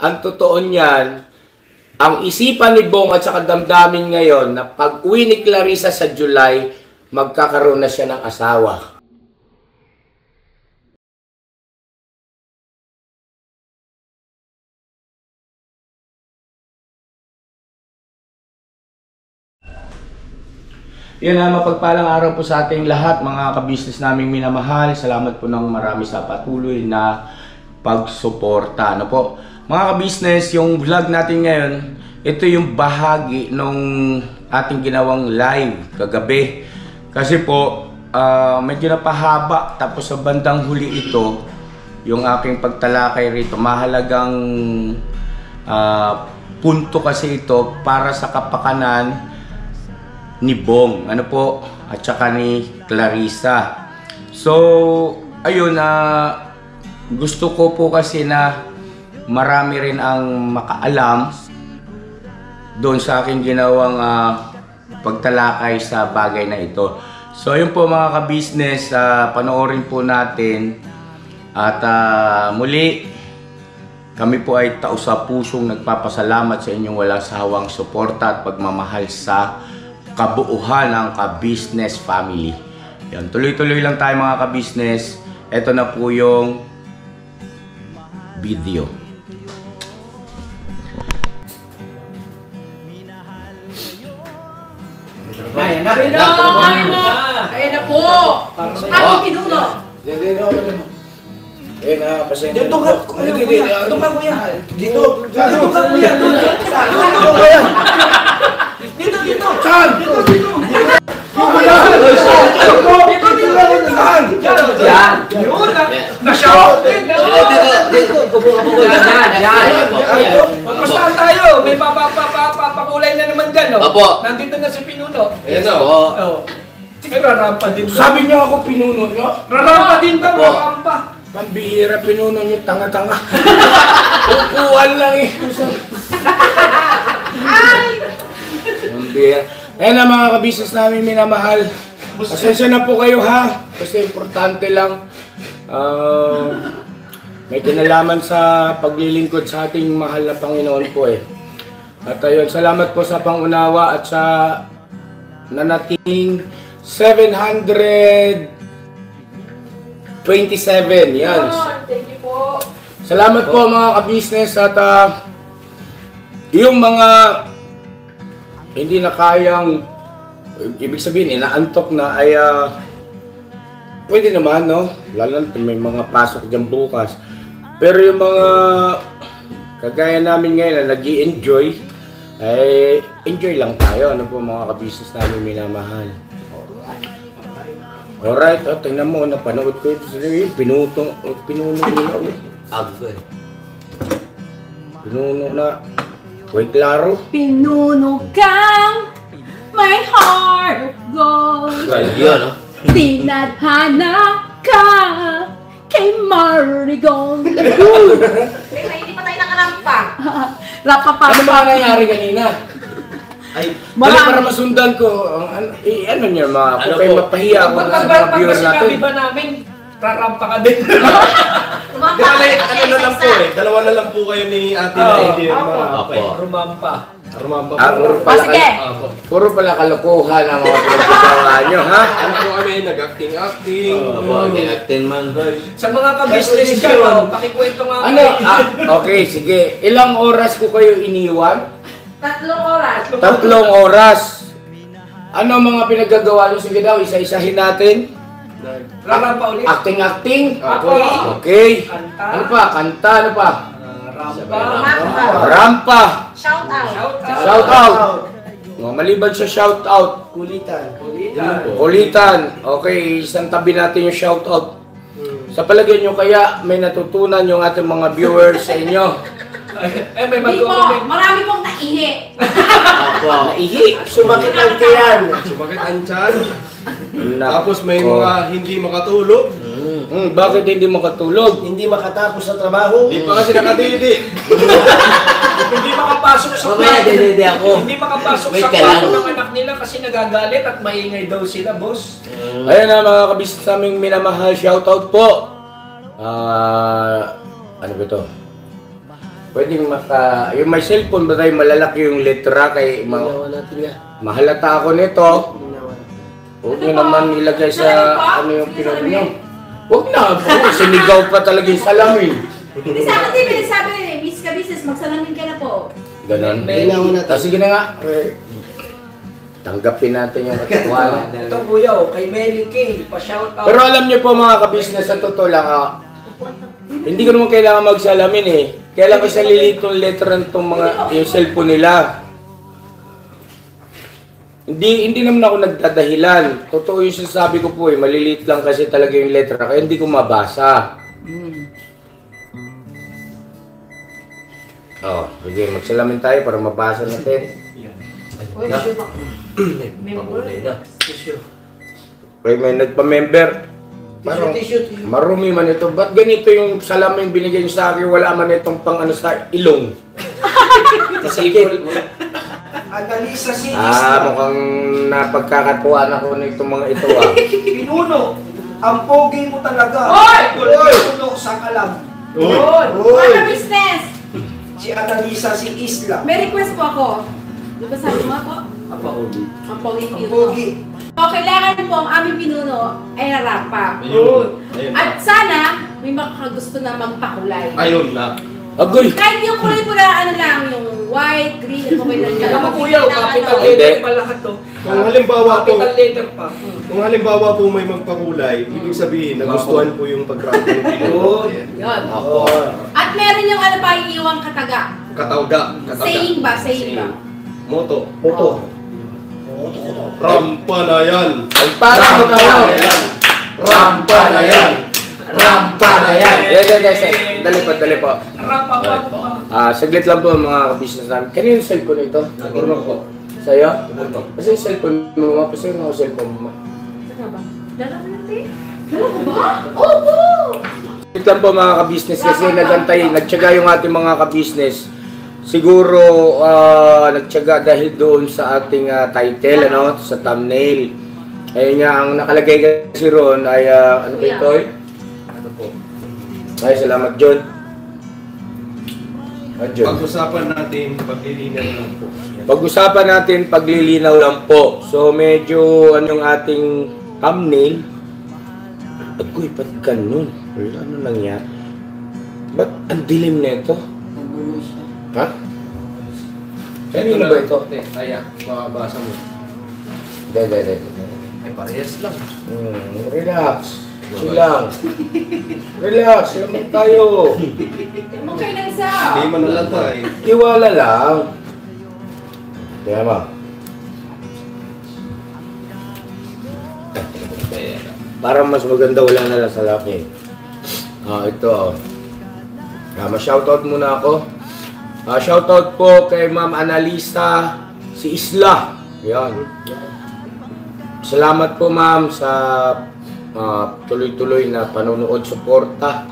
ang totoo niyan, ang isipan ni Bong at saka damdamin ngayon na pag-uwi ni Clarissa sa July, magkakaroon na siya ng asawa. Yan na, mapagpalang araw po sa ating lahat, mga kabisnes naming minamahal. Salamat po ng marami sa patuloy na pagsuporta. Ano po? Mga kabisnes, yung vlog natin ngayon, ito yung bahagi nung ating ginawang live kagabi. Kasi po, medyo napahaba. Tapos sa bandang huli ito, yung aking pagtalakay rito, mahalagang punto kasi ito para sa kapakanan ni Bong, ano po, at saka ni Clarissa. So, ayun, gusto ko po kasi na marami rin ang makaalam doon sa aking ginawang pagtalakay sa bagay na ito. So, ayun po mga ka-business, panoorin po natin at muli, kami po ay taos sa pusong nagpapasalamat sa inyong walang sawang suporta at pagmamahal sa kabuuhan ng ka-business family. Yan, tuloy-tuloy lang tayo mga ka-business. Ito na po yung video. Ayan na po! Ano pinuno? Eh na, pasensya. Dito ka kuya! Dito! Dito! Saan? Yan! Yun! Na-shout! Magpastahan tayo! May papakulay na naman dyan, no? Opo. Nandito na si Pinuno. Ayan o. Sige, rarampa din. Sabi niyo ako pinuno niyo? Rarampa din daw, Opo. rarampa. Pambihira, pinuno niyo, tanga-tanga. Upuan lang eh. Pambihira. Ayan na mga kabisnes namin minamahal. Pasensya na po kayo ha. Kasi importante lang. May kinalaman sa paglilingkod sa ating mahal na Panginoon po eh. At ayun, salamat po sa pangunawa at sa nanating 727. Yan. Thank you po. Salamat po mga ka-business at yung mga hindi na kayang, ibig sabihin, inaantok na ay pwede naman, no? Lalo na may mga pasok dyan bukas. Pero yung mga kagaya namin ngayon na nag-i-enjoy, ay enjoy lang tayo. Ano po mga ka-business namin minamahal. Alright, tingnan mo, napanood ko ito sa pinuno nila. Agad. Pinuno na. Huwag klaro. Pinuno kang my heart of gold. Yun, no? Tinadhana ka kay Marigold. Teka, hindi pa tayo nakarampa. Rapa pa. Ano ba nangyari kanina? Ay, Dali para masundan ko, ano niya, kung kayo mapahiya ako sa mga viewer natin. Sinabi ba namin, rarampa ka din. ano na lang po eh. Dalawa na lang po kayo ni Ate na hindi Rumampa. Sige. Puro pala kalokohan ang mga pinagkagawa nyo, ha? Ano po kami, nag-acting. Acting man. Sa mga ka-business ka, pakikwento nga. Ano? Okay, sige. Ilang oras ko kayo iniwan? 3 oras. 3 oras. Ano ang mga pinagagawa nyo? Sige daw, isa-isahin natin. Rarampa ulit. Acting. Okay. Okay. Kanta. Ano pa? Kanta, ano pa? Rampa. Rampa. Shout out. Shout out. Maliban sa shout out. Kulitan. Okay, isang tabi natin yung shout out. Sa palagay nyo kaya may natutunan yung ating mga viewers sa inyo. May Hindi po. mag-comment. Marami pong naihi. Naihi. Sumakit ang tiyan. Sumakit ang tiyan. Tapos may mga hindi makatulog. Bakit hindi makatulog? Hindi makatapos sa trabaho. Hindi pa kasi nakadidi. Hindi makapasok sa Hindi makapasok sa kwarto ng anak nila kasi nagagalit at maingay daw sila, boss. Ayun na mga kabisnes naming minamahal, shoutout po. Ano ba ito? pwedeng yung may cellphone ba tayo malalaki yung letra kay mahalata ako nito. Huwag nyo naman ilagay sa ano yung pinag nyo. Huwag na, sinigaw pa talaga yung salamin. Hindi sa akin, hindi sabi eh, miss ka business, magsalamin ka na po. Ganon. Sige na nga. Tanggapin natin yung katiwala. Ito kuya, kay Mary Kay, pa-shout out. Pero alam niyo po mga kabisnes, sa totoo lang, hindi ko naman kailangan magsalamin eh. Kaya lang kasi lilit yung letra nitong mga yung cellphone nila. Hindi naman ako nagdadahilan. Totoo yung sinasabi ko po eh, maliliit lang kasi talaga yung letra kaya hindi ko mabasa. Oh, sige, magsalamin tayo para mabasa natin. Uy, member. Kaya may nagpa-member. Parang marumi man ito. Ba't ganito yung salamin binigay niyo sa akin? Wala man itong pang ano sa ilong. Kasikit. Analisa si Mukhang napagkakatuwaan ako na itong mga ito Pinuno, ang pogi mo talaga. Hoy! Pinuno sa kalam. Mga business! Si Analisa si Isla. May request po ako. Di ba sabi mo ako? Ang pogi Ang pinuno. pogi. So, kailangan po ang aming pinuno ay narapa. Ayun. At sana, may makakagusto na magpakulay. Ayun na. Agoy! Kahit yung kulay po na ano lang, yung white, green, ano ba yun? Alam mo kuya, capital Hindi. letter pa lahat to. Kung halimbawa po, Capital letter pa. kung halimbawa po may magpakulay, ibig sabihin nagustuhan po yung pag-rap ng Pinoy. Yun. Ako. At meron yung ano pa, iiwang kataga. Katawda. Saying ba? Saying ba? Moto. Ito. Rampa na yan. Ay, parang Rampa na yan. Rampa na yan! Dali po. Rapa. Saglit lang po mga kabisnes namin. Kanino yung cellphone ito? Turno po. Sa'yo? Kasi yung cellphone mo, kasi yung cellphone mo. Saan ba? Dala mo natin? Dala mo ba? Opo! Saglit lang po mga kabisnes kasi nagtyaga yung ating mga kabisnes. Siguro nagtyaga dahil doon sa ating title, ano, sa thumbnail. Ayun nga, ang nakalagay kasi ron ay, ano ba ito? Ay, salamat John. Pag-usapan natin, paglilinaw lang po. Pag-usapan natin, paglilinaw lang po. So, medyo anong ating thumbnail. Agoy, ba't ganun? Ano nangyari? Ba't ang dilim na ito? Ha? Kanino ba ito? Ayan, makabasa mo. Dede. Ay, parehas lang. Relax. Chill lang. Relax, lamang tayo. Mo kayo ng isa. Hindi man nalatay. Tiwala lang. Kaya ba? Parang mas maganda wala na lang sa laki. Ito. Ma-shoutout muna ako. Shoutout po kay Ma'am Analisa si Isla. Yan. Salamat po ma'am sa tuloy-tuloy na panonood, suporta.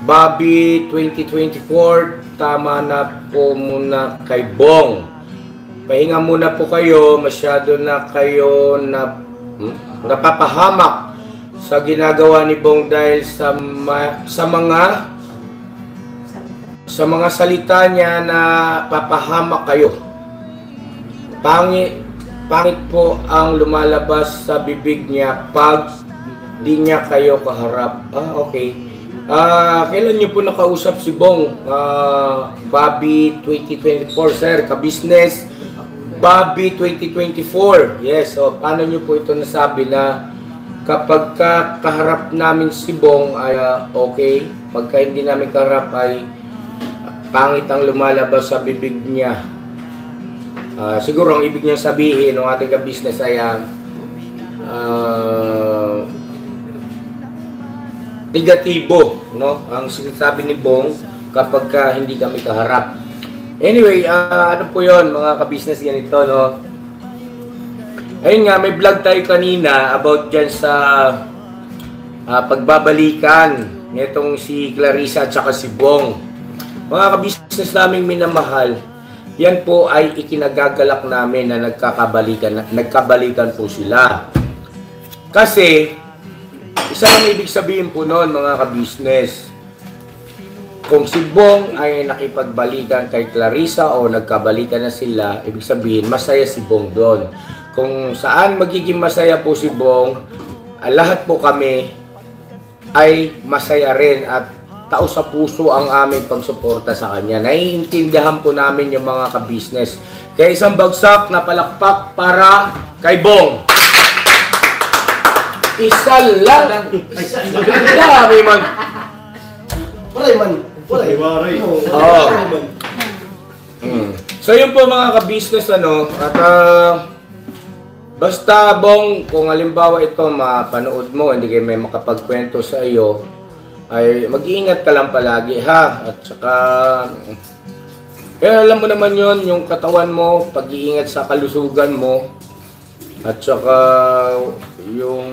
Bobby 2024, tama na po muna kay Bong. Pahinga muna po kayo, masyado na kayo napapahamak sa ginagawa ni Bong dahil sa mga salita niya na papahamak kayo. Pangit po ang lumalabas sa bibig niya pag di niya kayo kaharap. Okay. Kailan niyo po nakausap si Bong? Bobby 2024, sir. Ka-business. Bobby 2024. Yes. So, paano niyo po ito nasabi na kapag kaharap namin si Bong ay okay. Pagka hindi namin kaharap ay pangit ang lumalabas sa bibig niya. Siguro ang ibig niya sabihin ng ating ka-business ay negatibo, no? Ang sinasabi ni Bong kapag hindi kami kaharap. Anyway, ano po 'yon mga ka-business ganito, no? Ayun nga, may vlog tayo kanina about dyan sa pagbabalikan nitong si Clarissa at saka si Bong. Mga ka-business naming minamahal, yan po ay ikinagagalak namin na nagkabalikan po sila. Kasi, isa lang ibig sabihin po noon mga ka-business. kung si Bong ay nakipagbalikan kay Clarissa o nagkabalikan na sila, ibig sabihin masaya si Bong doon. Kung saan magiging masaya po si Bong, lahat po kami ay masaya rin at tao sa puso ang aming pagsuporta sa kanya. Naiintindihan po namin yung mga ka-business. Kaya isang bagsak na palakpak para kay Bong. Isa lang. Dami man. Waray man. Waray. Oo. So yun po mga ka-business at basta Bong, kung halimbawa ito mapanood mo, hindi kayo may makapagkwento sa iyo, ay mag-iingat ka lang palagi ha. At saka alam mo naman yon, yung katawan mo, pag-iingat sa kalusugan mo. At saka yung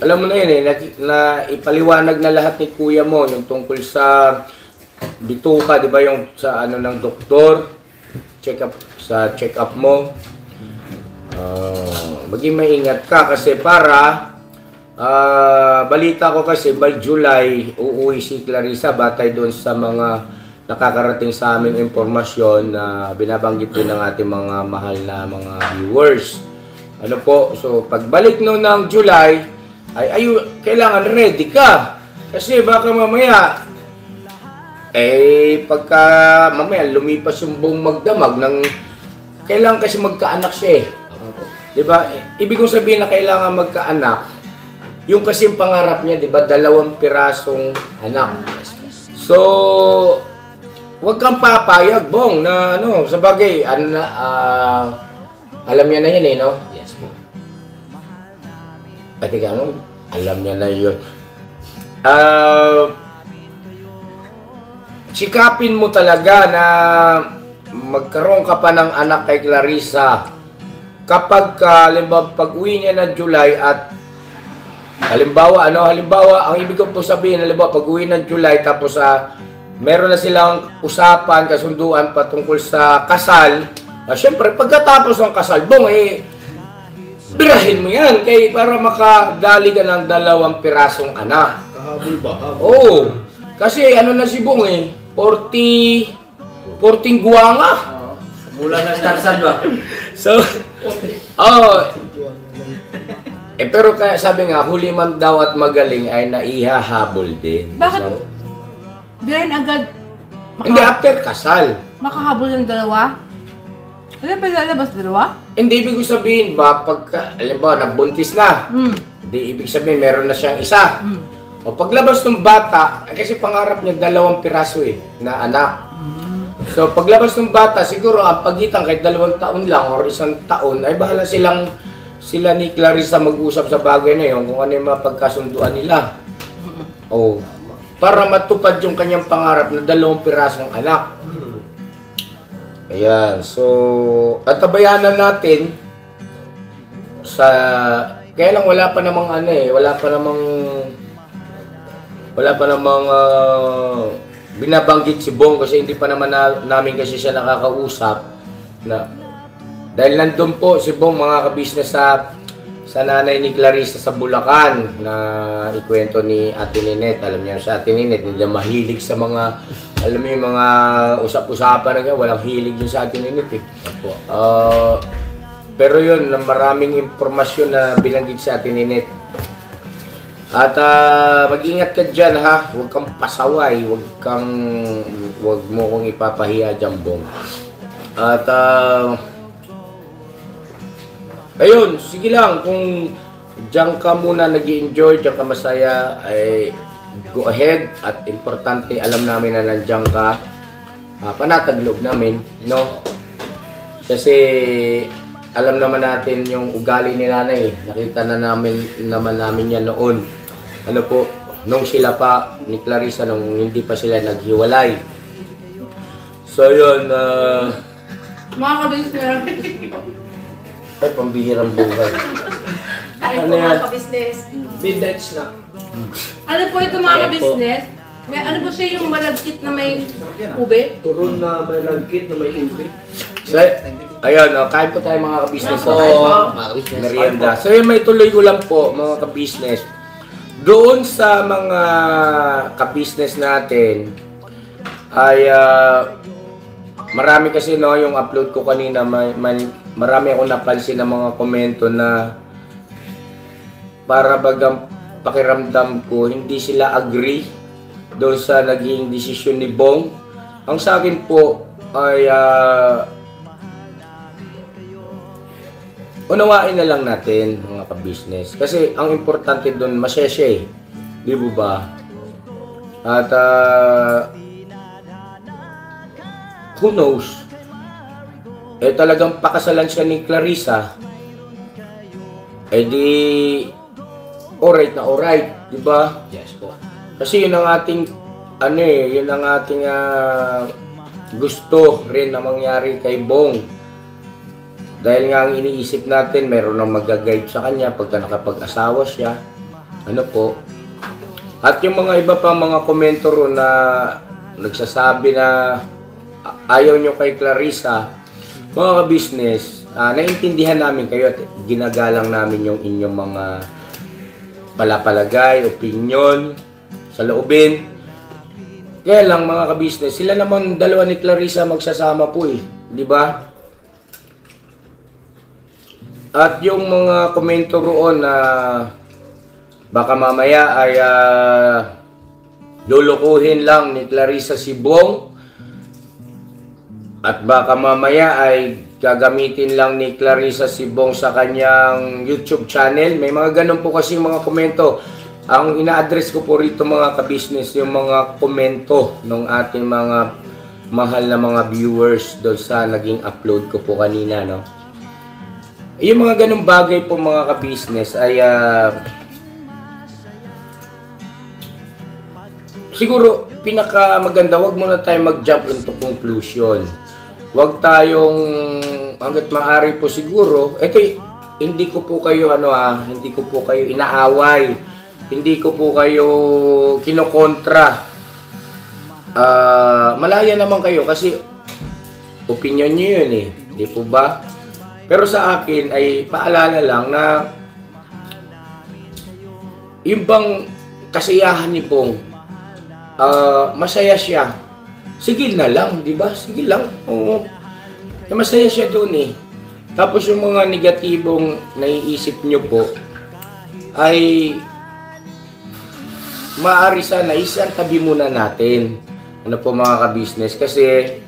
alam mo na yun na ipaliwanag na lahat ni kuya mo yung tungkol sa bituka, di ba, yung sa ng doktor, check up mo. Maging maingat ka kasi para balita ko kasi by July uuwi si Clarissa batay doon sa mga nakakarating sa amin impormasyon na binabanggit din ng ating mga mahal na mga viewers. Ano po, so pagbalik no ng July ay kailangan ready ka kasi baka mamaya pagka mamaya lumipas yung buong magdamag ng kailangan kasi magkaanak siya diba? Ibig kong sabihin na kailangan magkaanak yung kasing pangarap niya, diba? 2 pirasong anak. So wag kang papayag, Bong, na sa bagay alam niya na yan no? Yes po. Pati ka alam niya na yun. Sikapin mo talaga na magkaroon ka pa ng anak kay Clarissa. Kapag halimbawa pag-uwi niya ng July at halimbawa ang ibig ko po sabihin, halimbawa pag-uwi ng July tapos meron na silang usapan, kasunduan patungkol sa kasal. Siyempre, pagkatapos ng kasal, Bong, birahin mo yan para makadali ka ng 2 pirasong anak. Kahabol ba? Oo. Kasi na si Bong 14 guwanga. Mula na Tarzan ba? So, pero kaya sabi nga, huli man daw at magaling ay naihahabol din. Bakit? So, Birahin agad. hindi, after kasal. Makahabol ng 2? Ano ba lalabas 2? Hindi ibig sabihin ba, pagka, halimbawa, nagbuntis na, hindi ibig sabihin, meron na siyang isa. O paglabas ng bata, kasi pangarap niya 2 piraso na anak. So paglabas ng bata, siguro ang pagitan kahit 2 taon lang or 1 taon, ay bahala sila ni Clarissa mag-usap sa bagay na yun, kung ano yung mga pagkasunduan nila. O, para matupad yung kanyang pangarap na 2 pirasong anak. Ayan, so, at tabayanan natin kaya lang wala pa namang binabanggit si Bong kasi hindi pa naman namin kasi siya nakakausap dahil nandun po si Bong mga ka-business sa nanay ni Clarissa sa Bulacan na ikwento ni Ate Ninette. Alam niyo sa Ate Ninette, hindi na mahilig sa mga, alam mo yung mga usap-usapan na ganyan, walang hilig yun sa Ate Ninette pero yun, maraming impormasyon na binanggit sa Ate Ninette. At mag-ingat ka dyan ha, huwag kang pasaway, huwag mo kong ipapahiya dyan, Bong. At ayun, sige lang, kung dyan ka muna nag-i-enjoy, dyan ka masaya, ay go ahead. At importante, alam namin na nandyan ka, panatag loob namin, no? Kasi alam naman natin yung ugali ni nanay, nakita na naman namin yan noon. Ano po, nung sila pa ni Clarissa, nung hindi pa sila naghiwalay. So yun, Mga ka-business. ay pambihirang buhay. Tayo Ano po yan? mga ka-business. Midnight na. Ano po ito mga ka-business? Ano po siya yung malagkit na may ube? Turon na may lagkit na may ube. So, ayun, kain po tayo mga ka-business. Kain po. Merienda. So yun, may tuloy ko lang po mga ka-business. Doon sa mga ka-business natin ay marami kasi no yung upload ko kanina, marami akong napansin ng mga komento na para bagang pakiramdam ko hindi sila agree doon sa naging desisyon ni Bong. Ang sa akin po ay unawain na lang natin mga ka-business. Kasi ang importante doon, masaya siya eh. Di ba? At who knows? Eh talagang pakasalan siya ni Clarissa. Eh di alright na alright. Di ba? Yes po. Kasi yun ang ating yun ang ating gusto rin na mangyari kay Bong. Dahil nga ang iniisip natin, meron nang mag-guide sa kanya pagka nakapag-asawa siya. Ano po? At yung mga iba pa mga komento na nagsasabi na ayaw nyo kay Clarissa, mga ka-business, naiintindihan namin kayo at ginagalang namin yung inyong mga palapalagay, opinion, saloobin. Kaya lang mga ka-business, sila naman dalawa ni Clarissa magsasama po eh. Di ba? At yung mga komento roon na baka mamaya ay lulukuhin lang ni Clarissa si Bong at baka mamaya ay gagamitin lang ni Clarissa si Bong sa kanyang YouTube channel. May mga ganun po kasi mga komento. Ang ina-address ko po rito mga ka-business, yung mga komento ng ating mga mahal na mga viewers doon sa naging upload ko po kanina, no? Yung mga ganung bagay po mga ka-business ay siguro pinaka maganda, wag muna tayo mag-jump into conclusion. Wag tayong hangga't maaari po siguro, eto hindi ko po kayo hindi ko po kayo inaaway. Hindi ko po kayo kinokontra. Malaya naman kayo kasi opinion niyo yun eh, di po ba? Pero sa akin ay paalala lang na yung bang kasiyahan ni Bong, masaya siya. Sige na lang, di ba? Sige lang. Oo. Masaya siya doon eh. Tapos yung mga negatibong naiisip nyo po ay maaari sana isang tabi muna natin. Ano po mga ka-business? Kasi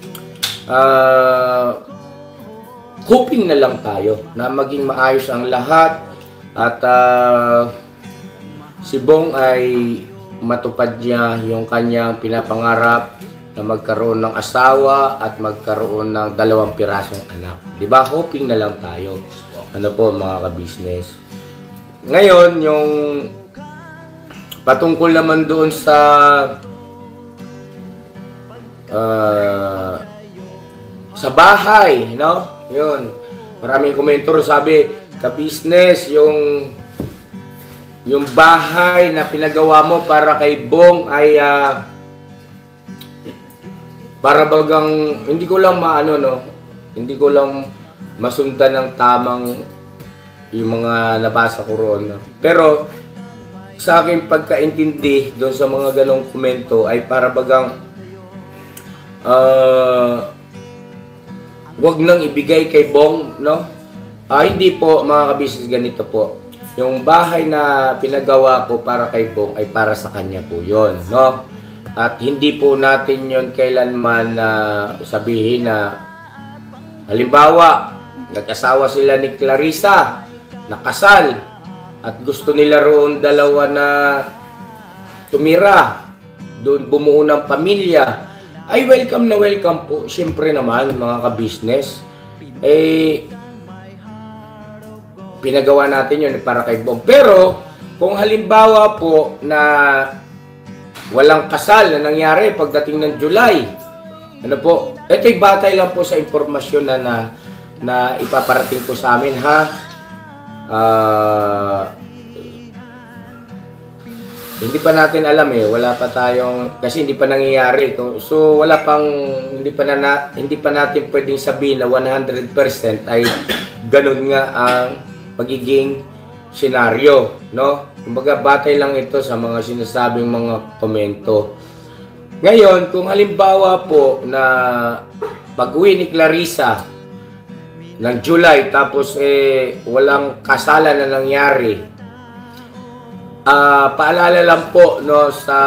hoping na lang tayo na maging maayos ang lahat at si Bong ay matupad niya yung kanyang pinapangarap na magkaroon ng asawa at magkaroon ng 2 pirasong anak. Di ba? Hoping na lang tayo. Ano po mga ka-business? Ngayon, yung patungkol naman doon sa bahay, no? Yun. Maraming komentar sabi, ka-business, yung bahay na pinagawa mo para kay Bong ay para bagang hindi ko lang hindi ko lang masundan ng tamang yung mga nabasa ko roon. Pero sa akin pagkaintindi doon sa mga ganong komento ay para bagang wag nang ibigay kay Bong, no? Hindi po mga ka-business, ganito po. Yung bahay na pinagawa ko para kay Bong ay para sa kanya po yon, no? At hindi po natin yon kailanman sabihin na halimbawa, nag-asawa sila ni Clarissa, nakasal, at gusto nila roon dalawa na tumira, doon bumuo ng pamilya, ay welcome na welcome po. Siyempre naman mga ka-business, pinagawa natin yun para kay Bong. Pero kung halimbawa po na walang kasal na nangyari pagdating ng July, ano po, ito'y batay lang po sa impormasyon na ipaparating po sa amin, ha? Hindi pa natin alam wala pa tayong, kasi hindi pa nangyayari ito. So wala pang, hindi pa natin pwedeng sabihin na 100% ay ganun nga ang magiging senaryo, no? Kumbaga batay lang ito sa mga sinasabing mga komento. Ngayon, kung halimbawa po na pag-uwi ni Clarissa ng July tapos walang kasalan na nangyari, paalala lang po no, sa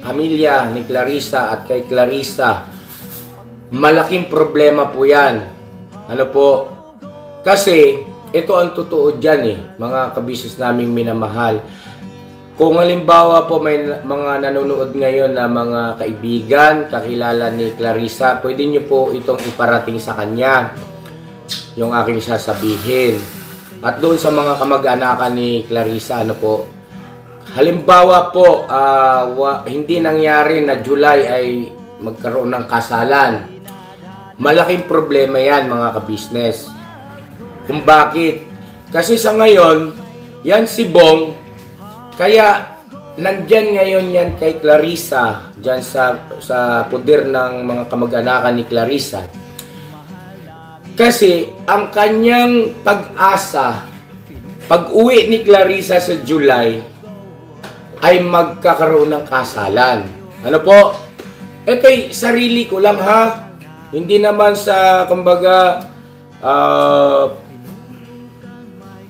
pamilya ni Clarissa at kay Clarissa, malaking problema po yan. Ano po? Kasi ito ang totoo dyan mga kabisnes naming minamahal. Kung halimbawa po may mga nanonood ngayon na mga kaibigan, kakilala ni Clarissa, pwede nyo po itong iparating sa kanya, yung aking sasabihin. At doon sa mga kamag-anakan ni Clarissa, ano po, halimbawa po, hindi nangyari na July ay magkaroon ng kasalan. Malaking problema yan mga kabisnes. Kung bakit? Kasi sa ngayon, yan si Bong, kaya nandyan ngayon yan kay Clarissa, dyan sa puder ng mga kamag-anakan ni Clarissa. Kasi ang kanyang pag-asa, pag-uwi ni Clarissa sa July, ay magkakaroon ng kasalan. Ano po? Ito'y sarili ko lang ha. Hindi naman sa, kumbaga,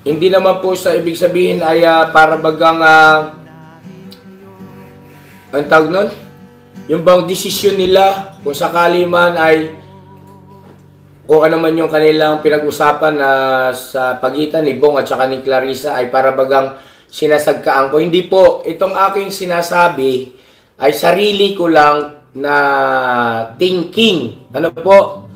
hindi naman po sa ibig sabihin ay para bagang ang tawag nun? Yung bang desisyon nila kung sakali man ay o ano man yung kanilang pinag-usapan sa pagitan ni Bong at saka ni Clarissa ay para bagang sinasagkaan ko. Hindi po. Itong aking sinasabi ay sarili ko lang na thinking. Ano po?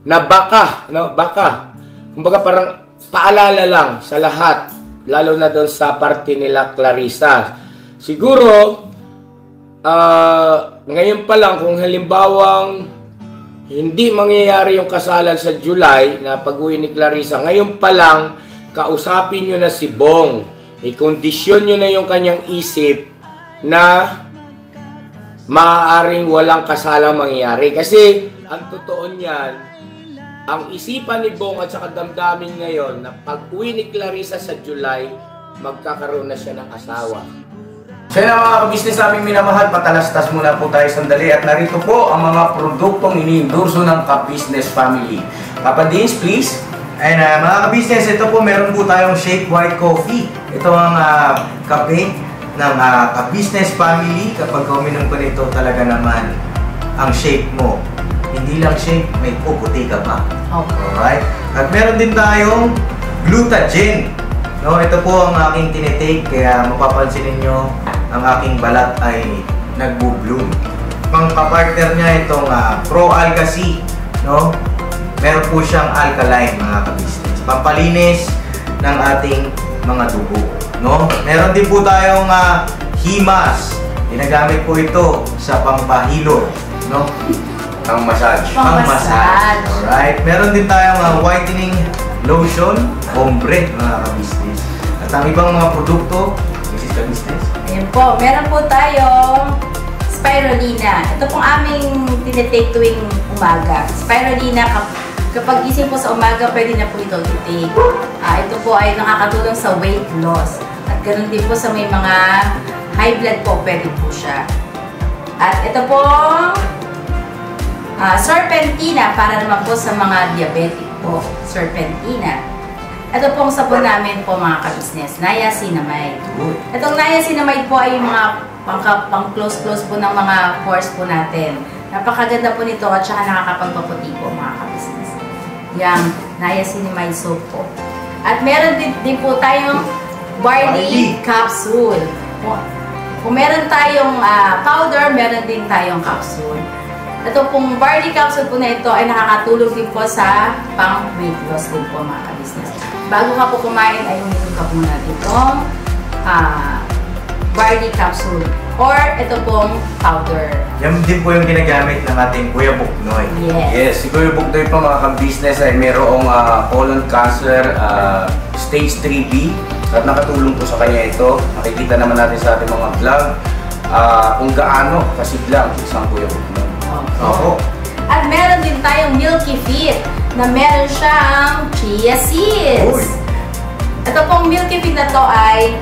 Na baka. Ano? Baka. Kumbaga parang paalala lang sa lahat, lalo na doon sa parte nila Clarissa. Siguro, ngayon pa lang, kung halimbawang hindi mangyayari yung kasalan sa July na pag-uwi ni Clarissa, ngayon pa lang, kausapin nyo na si Bong. I-kondisyon nyo na yung kanyang isip na maaaring walang kasalang mangyayari. Kasi, ang totoo niyan, ang isipan ni Bong at saka damdamin ngayon na pag-uwi ni Clarissa sa July, magkakaroon na siya ng asawa. So yun mga kabisnes aming minamahal, patalastas muna po tayo sandali at narito po ang mga produktong ini-endorso ng Ka-Business Family. Papa Dins, please. Ayun mga kabisnes, ito po meron po tayong Shake White Coffee. Ito ang kape ng Ka-Business Family. Kapag uminom ko nito talaga naman ang shake mo. Hindi lang shake, may puputi ka pa. Okay. Alright? At meron din tayong Glutagen. No, ito po ang aking tinitake, kaya mapapansin niyo ang aking balat ay nagbo-bloom. Pang-partner niya itong Pro Alga C. No? Meron po siyang alkaline mga kabisnes. Pampalinis ng ating mga dugo. No? Meron din po tayong Himas. Ginagamit po ito sa pampahilo. No? Ang massage. Pang-massage. Alright. Meron din tayong whitening lotion, ombre, mga ka-business. At ang ibang mga produkto, Mrs. Ka-Business. Ayan po. Meron po tayong Spirulina. Ito pong aming tinitake tuwing umaga. Spirulina, kapag gising po sa umaga, pwede na po ito i-take. Ito po ay nakakatulong sa weight loss. At ganoon din po sa may mga high blood po, pwede po siya. At ito po, Serpentina, para naman po sa mga diabetic po, Serpentina. Ito pong sabon namin po mga ka-business, Niacinamide. Itong Niacinamide po ay yung mga pang-close po ng mga pores po natin. Napakaganda po nito at saka nakakapagpaputi po mga ka-business. Yung Niacinamide soap po. At meron din po tayong Barley Capsule. Kung meron tayong powder, meron din tayong capsule. Ito pong barley capsule po na ito ay nakakatulong din po sa pang-weight loss din po mga ka-business. Bago ka po kumain ay uminom ka muna itong barley capsule or ito pong powder. Yan din po yung ginagamit ng ating Kuya Buknoy. Yes, si Kuya Buknoy po mga ka-business ay mayroong colon cancer stage 3B at nakatulong po sa kanya ito. Makikita naman natin sa ating mga vlog kung gaano kasiglang isang Kuya Buknoy. Opo. At meron din tayong Milky Fit na meron siyang chia seeds. Ito pong Milky Fit na to ay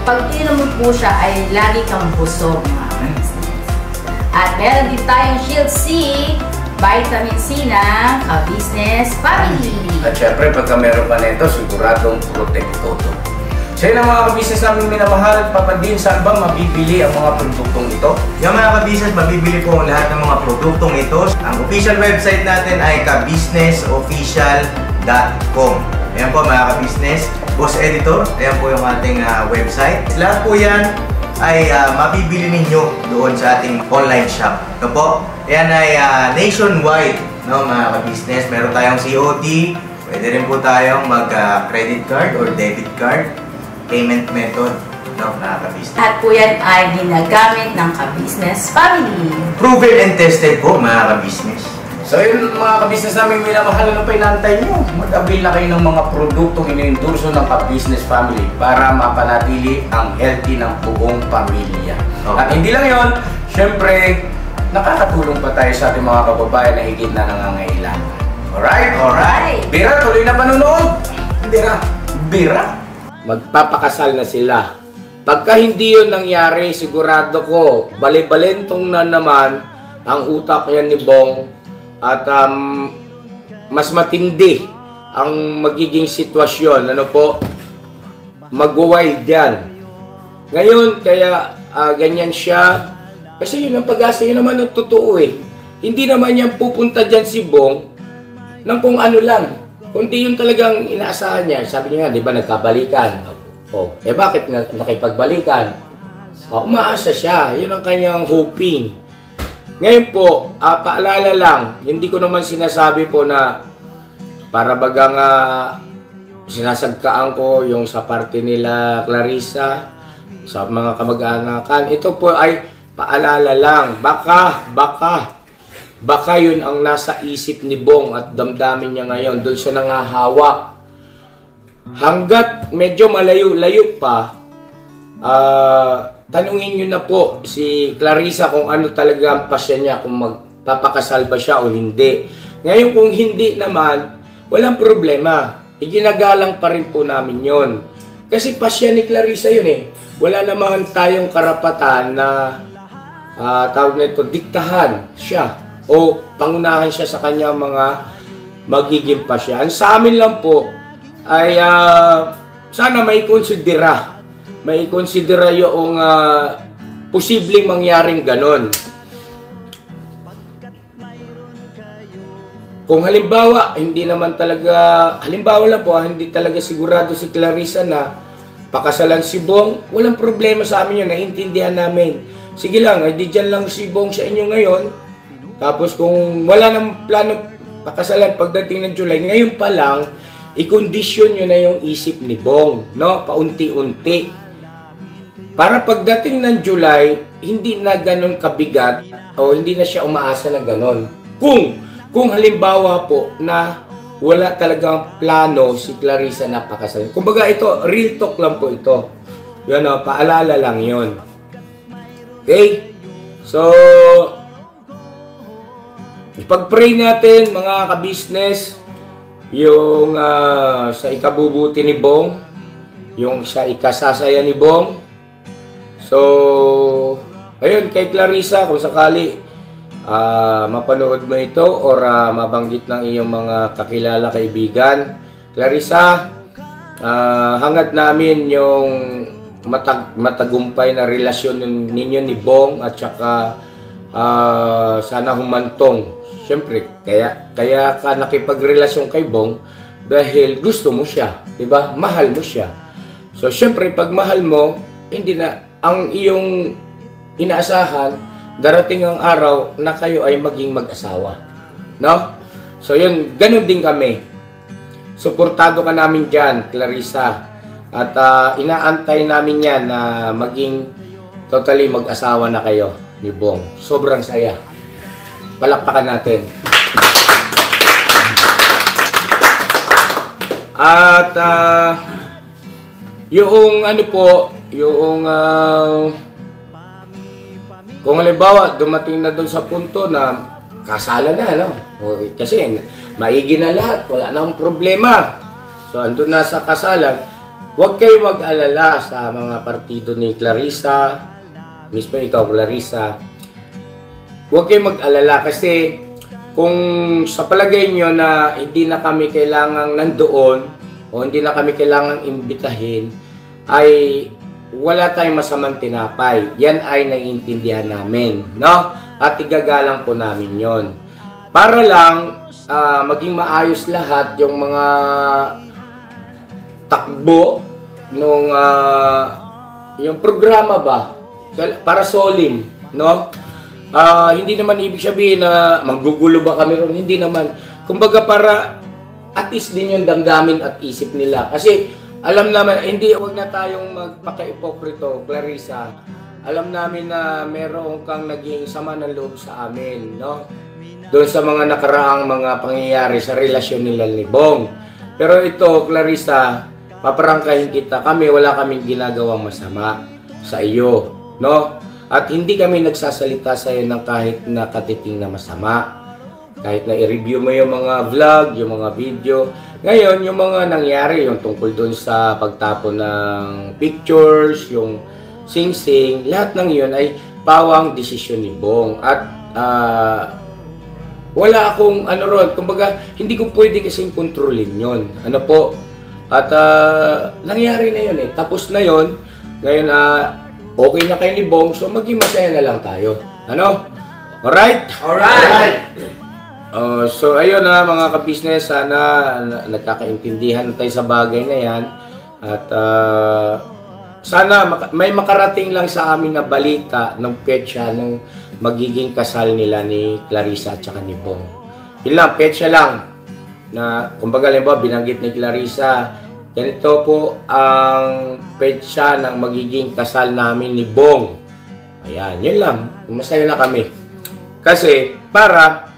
pag ininom mo po siya ay lagi kang busog mga ka-business. At meron din tayong Shield C, Vitamin C ng Ka-Business Family. At syempre, pagka meron pa nito, siguradong protekto to. So yun ang mga ka-business namin minamahal. Papadin, saan ba mabibili ang mga produktong ito? Yung mga ka-business, mabibili po ang lahat ng mga produktong ito. Ang official website natin ay kabusinessofficial.com. Ayan po mga ka-business. Boss Editor, ayan po yung ating website. Lahat po yan ay mabibili ninyo doon sa ating online shop. Ito po, yan ay nationwide, no, mga ka-business. Meron tayong COD, pwede rin po tayong mag-credit card or debit card, payment method, no, mga ka-business. At po yan ay ginagamit ng Ka-Business Family. Proven and tested po, mga ka-business. So yun mga ka-business namin minamahal, ano pa inaantay nyo? Mag-avail na kayo ng mga produktong iniendorso ng Ka-Business Family para mapanatili ang healthy ng buong pamilya. Okay. At hindi lang yun, syempre, nakakatulong pa tayo sa ating mga kababayan na higit na nangangailangan. Alright? Alright. Bira, tuloy na panunood! Bira! Magpapakasal na sila. Pagka hindi yun nangyari, sigurado ko, bali-balentong na naman ang utak yan ni Bong. At mas matindi ang magiging sitwasyon. Ano po? Mag-wild yan. Ngayon, kaya ganyan siya. Kasi yun ang pag-asa, yun naman ang totoo eh. Hindi naman yan pupunta dyan si Bong ng kung ano lang. Kundi yun talagang inaasahan niya. Sabi niya nga, di ba nagkabalikan? Oh, eh bakit nakipagbalikan? Umaasa siya. Yun ang kanyang hoping. Ngayon po, paalala lang, hindi ko naman sinasabi po na para bagang sinasagkaan ko yung sa parte nila Clarissa, sa mga kamag-anakan. Ito po ay paalala lang. Baka yun ang nasa isip ni Bong at damdamin niya ngayon. Doon siya nangahawak. Hanggat medyo malayo-layo pa, tanungin nyo na po si Clarissa kung ano talaga ang pasya niya, kung magpapakasal ba siya o hindi. Ngayon kung hindi naman, walang problema. Iginagalang pa rin po namin yon. Kasi pasya ni Clarissa yun eh. Wala naman tayong karapatan na tawag na ito, diktahan siya o pangunahan siya sa kanyang mga magiging pasya. Ang sa amin lang po ay sana may konsidera. May konsidera yung posibleng mangyaring ganon. Kung halimbawa, hindi naman talaga, halimbawa lang po, hindi talaga sigurado si Clarissa na pakasalan si Bong, walang problema sa amin yun, naiintindihan namin. Sige lang, di dyan lang si Bong sa inyo ngayon. Tapos kung wala nang plano pakasalan pagdating ng July, ngayon pa lang, i-condition nyo na yung isip ni Bong, no? Paunti-unti. Para pagdating ng July, hindi na ganon kabigat o hindi na siya umaasa na ganon. Kung halimbawa po na wala talagang plano si Clarissa na pakasalan. Kumbaga ito, real talk lang po ito. Yan o, paalala lang yon. Okay? So, ipag-pray natin mga ka-business yung sa ikabubuti ni Bong, yung sa ikasasaya ni Bong. So, ayun, kay Clarissa, kung sakali mapanood mo ito or mabanggit ng iyong mga kakilala, kaibigan, Clarissa, hangad namin yung matagumpay na relasyon ninyo ni Bong at saka sana humantong. Siyempre, kaya ka nakipagrelasyon kay Bong dahil gusto mo siya, di ba? Mahal mo siya. So, siyempre, pag mahal mo, hindi na ang iyong inaasahan, darating ang araw na kayo ay maging mag-asawa. No? So yun, ganun din kami. Suportado ka namin dyan, Clarissa. At inaantay namin yan na maging totally mag-asawa na kayo ni Bong. Sobrang saya. Palakpakan natin. At yung ano po, yung kung halimbawa dumating na doon sa punto na kasala na, no? Kasi maigi na lahat, wala nang problema. So andun na sa kasalan, huwag kayo mag-alala sa mga partido ni Clarissa, mismo ikaw Clarissa. huwag kayong mag-alala kasi kung sa palagay nyo na hindi na kami kailangang nandoon o hindi na kami kailangang imbitahin, ay wala tayong masamang tinapay. Yan ay naiintindihan namin, no? At igagalang po namin yon. Para lang maging maayos lahat yung mga takbo nung yung programa ba para solim, no? Hindi naman ibig sabihin na manggugulo ba kami ron, hindi naman. Kumbaga para at least din yung damdamin at isip nila. Kasi alam naman, hindi, wag na tayong magpaka-ipokrito, Clarissa. Alam namin na meron kang naging sama ng loob sa amin, no? Doon sa mga nakaraang mga pangyayari sa relasyon nila ni Bong. Pero ito, Clarissa, paparangkahin kita, wala kaming ginagawang masama sa iyo, no? At hindi kami nagsasalita sa iyo ng kahit na katiting na masama. Kahit na i-review mo yung mga vlog, yung mga video. Ngayon, yung mga nangyari, yung tungkol doon sa pagtapon ng pictures, yung sing-sing, lahat ng yun ay pawang desisyon ni Bong. At wala akong ano ron, kumbaga, hindi ko pwede kasing kontrolin yun. Ano po? At nangyari na yun eh. Tapos na yun. Ngayon, okay na kayo ni Bong, so maging masaya na lang tayo. Ano? Alright? Alright! So ayun na mga ka-business, sana nagkakaintindihan tayo sa bagay na yan. At sana may makarating lang sa amin na balita ng petsa ng magiging kasal nila ni Clarissa at saka ni Bong. Yun lang, petsa lang. Na, kumbaga limbawa, binanggit ni Clarissa, ganito po ang petsa ng magiging kasal namin ni Bong. Ayan, yun lang. Masaya na kami. Kasi, para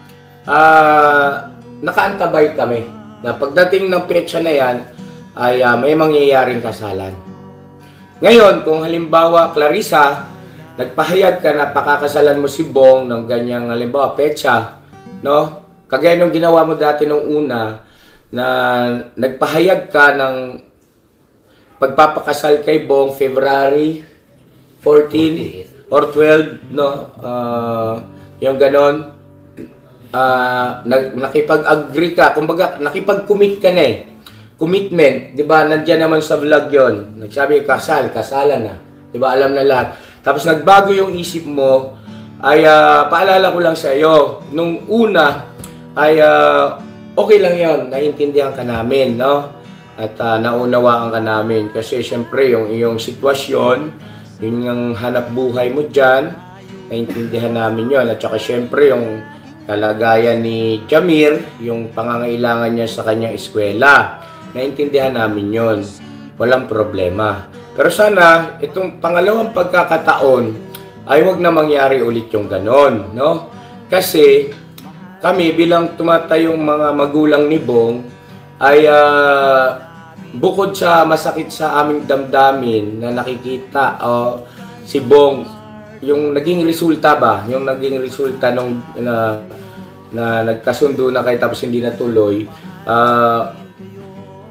nakaantabay kami na pagdating ng petsa na yan, ay may mangyayaring kasalan. Ngayon, kung halimbawa, Clarissa, nagpahayag ka na pakakasalan mo si Bong ng ganyang halimbawa, petsa, no? Kagaya nung ginawa mo dati nung una, na nagpahayag ka ng pagpapakasal kay Bong February 14 or 12, no? Yung ganon, nakipag-agree ka, kumbaga nakipag-commit ka na eh. Commitment, 'di ba? Nandiyan naman sa vlog 'yon. Nagsabi kasalan na. 'Di ba? Alam na lahat. Tapos nagbago yung isip mo, ay paalala ko lang sa iyo, nung una ay okay lang 'yon, naiintindihan ka namin, no? At naunawaan ka namin kasi syempre yung iyong sitwasyon, yung hanap buhay mo diyan, naiintindihan namin 'yon. At saka syempre yung kalagayan ni Jamir, yung pangangailangan niya sa kanyang eskwela. Naintindihan namin yon, walang problema. Pero sana, itong pangalawang pagkakataon ay wag na mangyari ulit yung ganon, no? Kasi kami bilang tumatayong mga magulang ni Bong ay bukod sa masakit sa aming damdamin na nakikita si Bong, yung naging resulta ba, yung naging resulta nung na nagkasundo na kayo tapos hindi natuloy,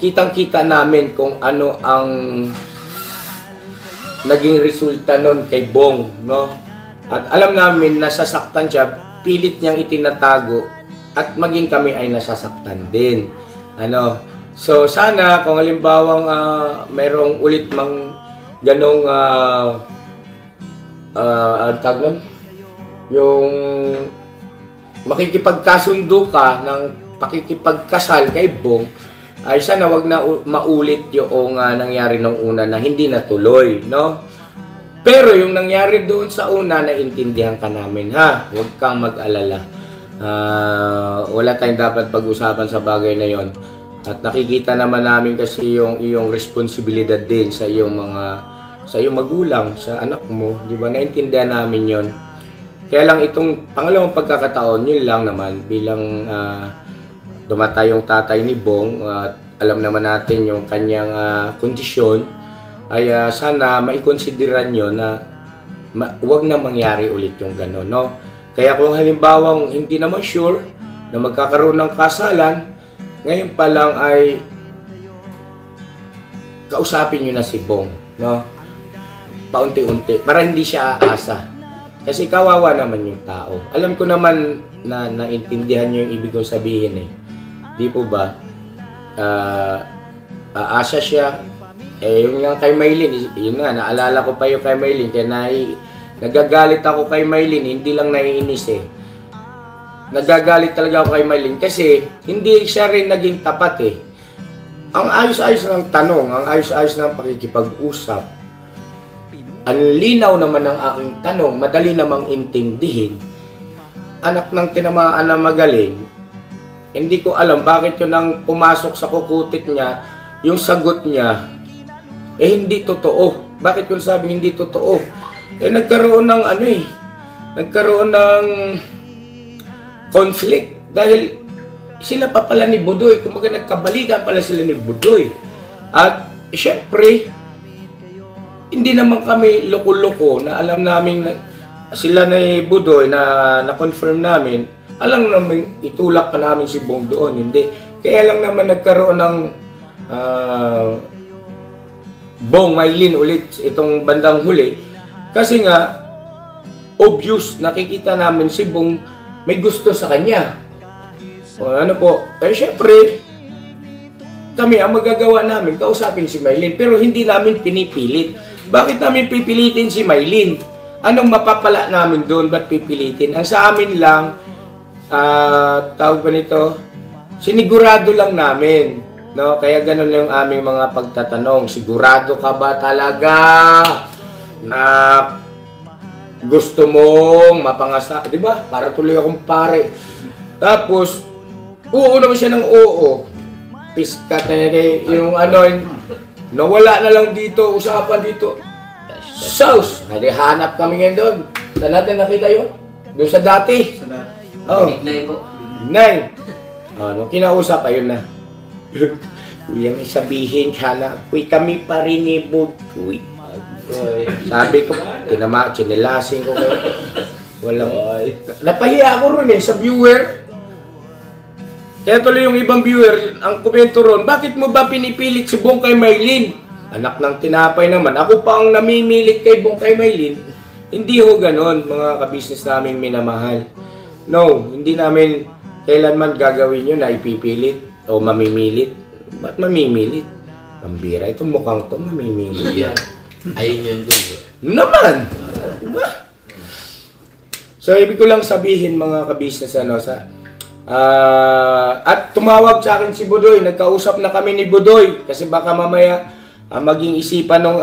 kitang-kita namin kung ano ang naging resulta nun kay Bong, no? At alam namin nasasaktan siya, pilit niyang itinatago at maging kami ay nasasaktan din. Ano? So sana kung halimbawang mayroong ulit mang ganong tawag nun, yung makikipagkasundo ka ng pakikipagkasal kay Bong, ay sana wag na maulit yung nangyari nung una na hindi natuloy, no? Pero yung nangyari doon sa una, naintindihan ka namin, ha? Huwag kang mag-alala. Wala tayong dapat pag-usapan sa bagay na yon. At nakikita naman namin kasi yung iyong responsibilidad din sa iyong magulang, sa anak mo, di ba? Naintindihan namin yon. Kaya lang itong pangalawang pagkakataon, yun lang naman bilang dumatay yung tatay ni Bong at alam naman natin yung kanyang kondisyon, ay sana maikonsideran nyo na huwag na mangyari ulit yung gano'n, no? Kaya kung halimbawang hindi naman sure na magkakaroon ng kasalan, ngayon pa lang ay kausapin nyo na si Bong, no? Paunti-unti, para hindi siya aasa. Kasi kawawa naman yung tao. Alam ko naman na naintindihan nyo yung ibig kong sabihin eh. Di po ba? Aasa siya. Yung nga kay Maylin, yun nga, naalala ko pa yung kay Maylin. Kaya nagagalit ako kay Maylin, hindi lang naiinis eh. Nagagalit talaga ako kay Maylin kasi hindi siya rin naging tapat eh. Ang ayos-ayos ng tanong, ang ayos-ayos ng pakikipag-usap, ang linaw naman ng aking tanong, madali namang intindihin. Anak ng tinamaan na magaling, hindi ko alam bakit yun ang pumasok sa kukutit niya, yung sagot niya, hindi totoo. Bakit yung sabi hindi totoo? Nagkaroon ng nagkaroon ng conflict dahil sila pa pala ni Budoy, kumbaga nagkabalikan pala sila ni Budoy. At syempre, hindi naman kami loko-loko na alam namin na sila ni Budoy na na-confirm namin, alam namin itulak pa namin si Bong doon, hindi. Kaya lang naman nagkaroon ng Bong Maylin ulit itong bandang huli kasi nga obvious nakikita namin si Bong may gusto sa kanya. O ano po, syempre kami ang magagawa namin kausapin si Maylin pero hindi namin pinipilit. Bakit namin pipilitin si Maylin? Anong mapapala namin doon? Ba't pipilitin? Ang sa amin lang, tawag pa nito, sinigurado lang namin. No? Kaya ganun yung aming mga pagtatanong. Sigurado ka ba talaga na gusto mong mapangasa? Di ba? Para tuloy akong pare. Tapos, oo naman siya ng oo. Piskat na yung nawala na lang dito, usapan dito. Sauce! Hanap kami ngayon doon. Saan natin nakita yun? Doon sa dati. Oh. Nay. Nung kinausap, ayun na. Kuya, may sabihin sana, kuy kami pa rin ni Budoy. Sabi ko, chinelasin ko kayo. Walang, napahiya ako ron sa viewer. Kaya tuloy yung ibang viewer, ang komento ron, bakit mo ba pinipilit si Bong kay Maylin? Anak ng tinapay naman. Ako pa ang namimilit kay Bong kay Maylin. Hindi ho ganon, mga kabisnes namin minamahal. No, hindi namin kailanman gagawin yun na ipipilit o mamimilit. Ba't mamimilit? Pambira, itong mukhang to mamimilit yan. Ayun yun doon. Naman! Diba? So, ibig ko lang sabihin mga kabisnes, at tumawag sa akin si Budoy, nagkausap na kami ni Budoy kasi baka mamaya maging isipan ng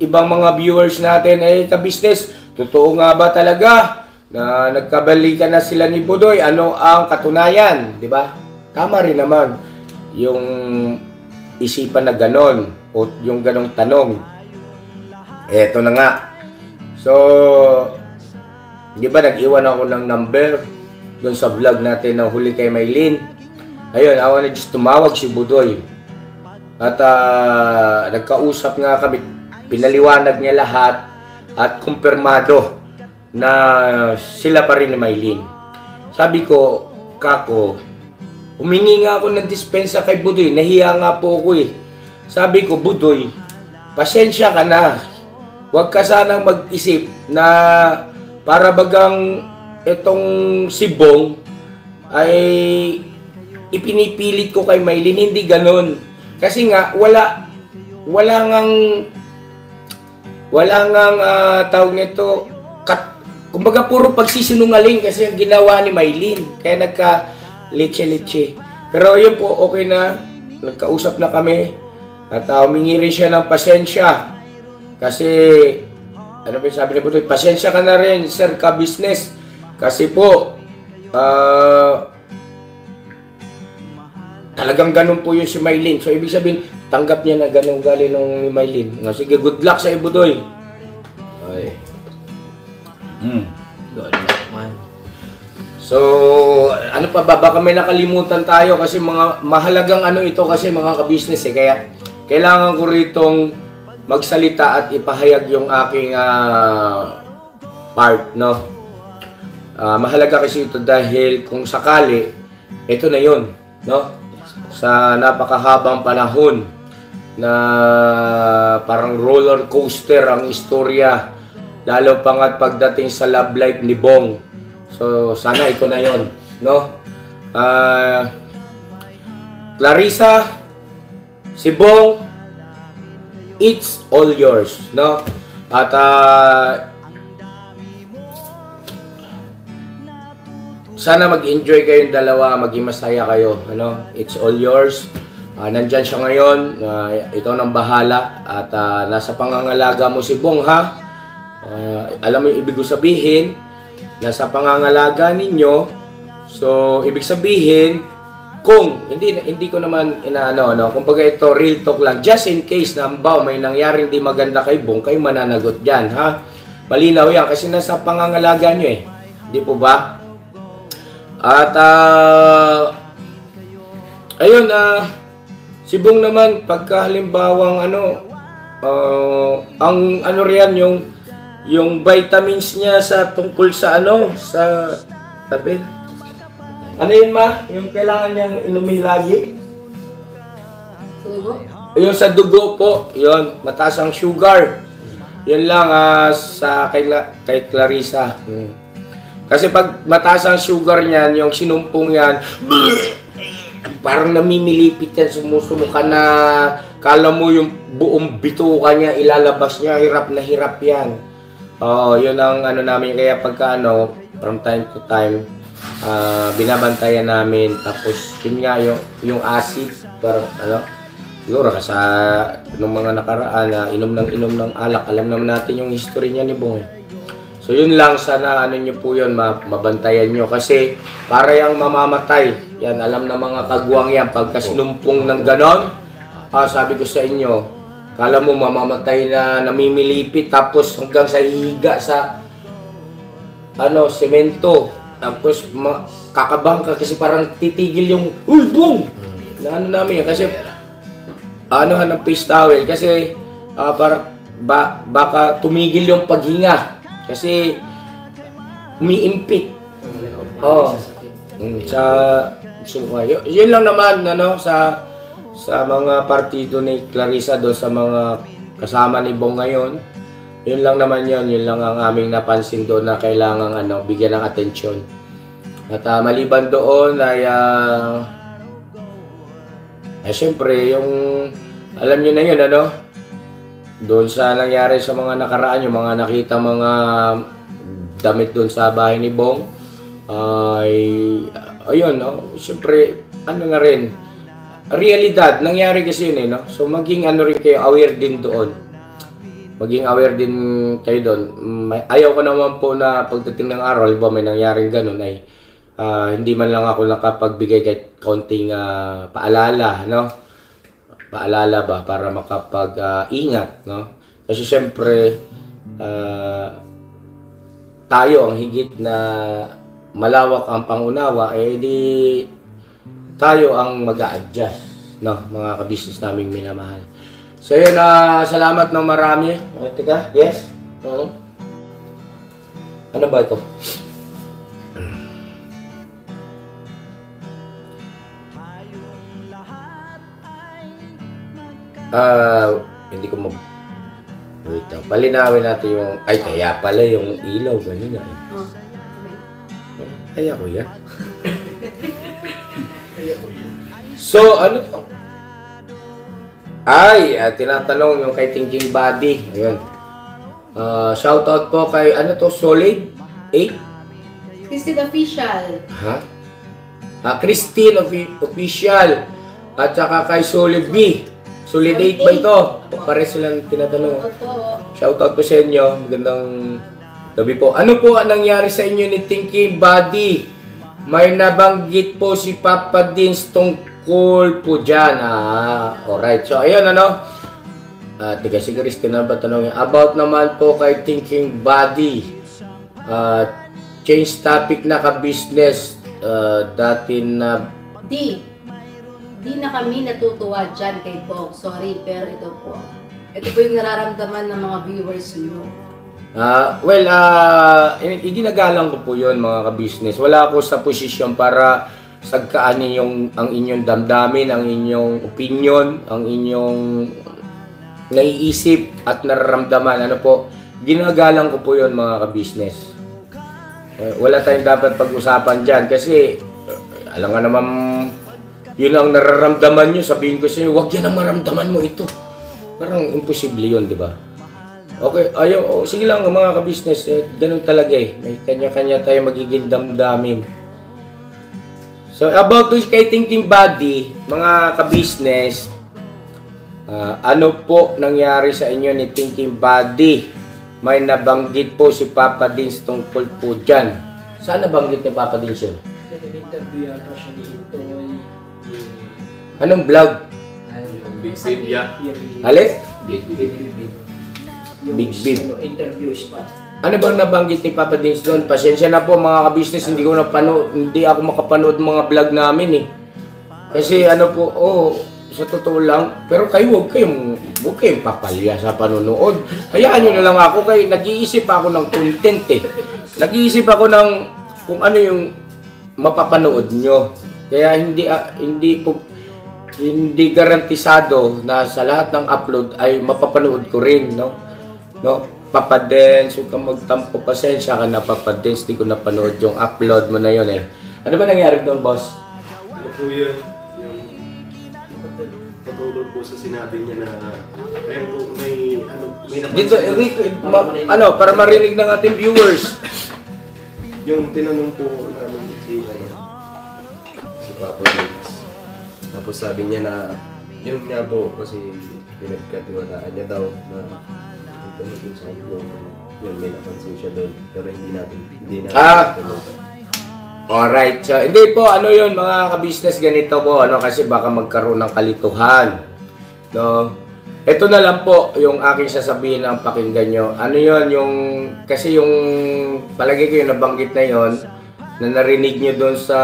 ibang mga viewers natin, kabisnes, totoo nga ba talaga na nagkabalikan na sila ni Budoy? Ano ang katunayan? Di ba? Tama rin naman yung isipan na ganon o yung ganong tanong. Eto na nga. So, di ba nag-iwan ako ng number doon sa vlog natin na huli kay Maylin. Ayun, awan na just tumawag si Budoy. At nagkausap nga kami, pinaliwanag niya lahat at kumpirmado na sila pa rin ni Maylin. Sabi ko, kako, humingi nga ako ng dispensa kay Budoy, nahiya nga po ako eh. Sabi ko, Budoy, pasensya ka na. Huwag ka sanang mag-isip na para bagang itong si Bong ay ipinipilit ko kay Maylin, hindi ganon. Kasi nga wala ngang tawag nito, kumbaga puro pagsisinungaling kasi ang ginawa ni Maylin. Kaya nagka-litche-litche. Pero yun po, okay na. Nagkausap na kami. At humingi rin siya ng pasensya. Kasi, ano ba sabi ni Budoy? Pasensya ka na rin, sir, ka-business. Kasi po, talagang ganun po yung si Maylin. So, ibig sabihin, tanggap niya na ganun galing ng Maylin. Sige, good luck sa Budoy. Okay. Good luck, man. So, ano pa ba? Baka may nakalimutan tayo kasi mga mahalagang ito kasi mga ka-business eh. Kaya, kailangan ko ritong magsalita at ipahayag yung aking part, no? Mahalaga kasi ito dahil kung sakali, ito na yun, no? Sa napakahabang panahon na parang roller coaster ang istorya lalo pa nga pagdating sa love life ni Bong. So, sana ito na yon, no? Clarissa, si Bong, it's all yours, no? At sana mag-enjoy kayong dalawa, maging masaya kayo, ano? It's all yours. Nandyan siya ngayon, ikaw nang bahala at nasa pangangalaga mo si Bong, ha? Alam mo yung ibig ko sabihin, nasa pangangalaga ninyo. So, ibig sabihin, kung hindi ko naman inaano, no, kumbaga ito real talk lang, just in case na ambaw may nangyaring di maganda kay Bong, kayo mananagot diyan, ha? Malinaw yan kasi nasa pangangalaga nyo eh. Di po ba? At ayun, si Bong naman pagka halimbawang ang ano riyan yung vitamins niya sa tungkol sa sa tabi. Ano yun, ma? Yung kailangan niyang inumin lagi? Dugo? Yung sa dugo po, yun, mataas ang sugar. Yun lang sa kay Clarissa. Kasi pag mataas ang sugar niyan, yung sinumpong yan, parang namimilipit yan, sumusuka na, kala mo yung buong bituka niya, ilalabas niya, hirap na hirap yan. Yun ang namin, kaya pagka from time to time, binabantayan namin. Tapos yun nga yung acid, parang siguro sa nung mga nakaraan inom ng alak, alam naman natin yung history niya ni Bong. So yun lang, sana niyo po yun, mabantayan niyo kasi para yung mamamatay yan, alam na mga kagwang yan pagka sinumpong ng ganon. Sabi ko sa inyo, kala mo mamamatay na namimilipit tapos hanggang sa hihiga sa semento. Tapos kakabang ka kasi parang titigil yung Bong! Na namin yan. Kasi ng face towel. Kasi baka tumigil yung paghinga. Kasi umiimpit. Yun lang naman sa mga partido ni Clarissa doon sa mga kasama ni Bong ngayon. Yun lang naman yun lang ang aming napansin doon na kailangan bigyan ng atensyon. At maliban doon ay syempre yung alam niyo na yun doon sa nangyari sa mga nakaraan, yung mga nakita mga damit doon sa bahay ni Bong ayun syempre na rin realidad nangyari kasi yun so maging rin kayo aware din doon. Maging aware din kayo doon. Ayaw ko naman po na pagdating ng araw, may nangyaring ganun ay hindi man lang ako nakapagbigay kahit konting paalala, Paalala ba para makapag-ingat, Kasi siyempre tayo ang higit na malawak ang pangunawa, di tayo ang mag-a-adjust, mga ka-business naming minamahal. So yun, salamat ng marami. Teka, yes? Ano ba ito? Hindi ko wait lang. Palinawin natin yung kaya pala yung ilaw ganun Kaya ko yan. So, ano to? Tinatanong yung kay Thinking Body. Ayun. Shoutout po kay, Solid 8? Christine Official. Christine Official. At saka kay Solid B. Solid 8 ba ito? Pare silang tinatanong. Shoutout po sa inyo. Magandang gabi po. Ano po ang nangyari sa inyo ni Thinking Body? May nabanggit po si Papa Dins tungkol po dyan. Alright. So, ayun, tiga si Christine ba tanongin? About naman po kay Thinking Body. Change topic na ka-business. Dati na... Di na kami natutuwa dyan kay Bong. Sorry, pero ito po yung nararamdaman ng mga viewers nyo. Iginagalang ko po yun, mga ka-business. Wala ako sa posisyon para sagkaanin ang inyong damdamin, ang inyong opinion, ang inyong naiisip at nararamdaman. ginagalang ko po yun mga ka-business. Wala tayong dapat pag-usapan dyan kasi alam nga naman yun ang nararamdaman nyo, sabihin ko sa inyo, huwag yan ang maramdaman mo ito. Parang imposible yun, di ba? Okay, ayaw, sige lang mga ka-business, ganun talaga eh. May kanya-kanya tayo magiging damdamin. So, about this kay Thinking Body, mga ka-business, ano po nangyari sa inyo ni Thinking Body? May nabanggit po si Papa Dins tungkol po dyan. Saan nabanggit ni Papa Dins yun? Interview yata siya ni Itoy. Anong vlog? Big Sylvia. Halit? Big Bib. Big Bib. Interviews pa. Ano bang nabanggit ni Papa Dins doon? Pasensya na po mga ka-business, hindi ako makapanood mga vlog namin eh. Kasi ano po, sa totoo lang, pero kayo huwag kayong papalya sa panonood. Hayaan nyo na lang ako, nag-iisip ako ng content eh. Nag-iisip ako ng kung ano yung mapapanood nyo. Kaya hindi garantisado na sa lahat ng upload ay mapapanood ko rin, no? Papa Dens, huwag kang magtampo, pasensya ka na Papa Dens, di ko napanood yung upload mo na yun eh. Ano ba nangyari doon, boss? Ano po yun? Yung patulog po sa sinabi niya na ayun po may Dito, para marinig ng ating viewers. yung tinanong po namin si Papa James. Tapos sabi niya na yun nga po kasi pinagkatiwalaan niya daw na ito yung sa yun may napansin siya doon pero hindi natin Alright. So, hindi po, ano yun mga ka-business, ganito po, kasi baka magkaroon ng kalituhan. No? Ito na lang po yung aking sasabihin ng pakinggan nyo. Ano yun, kasi yung palagi ko yung nabanggit na yun, na narinig nyo doon sa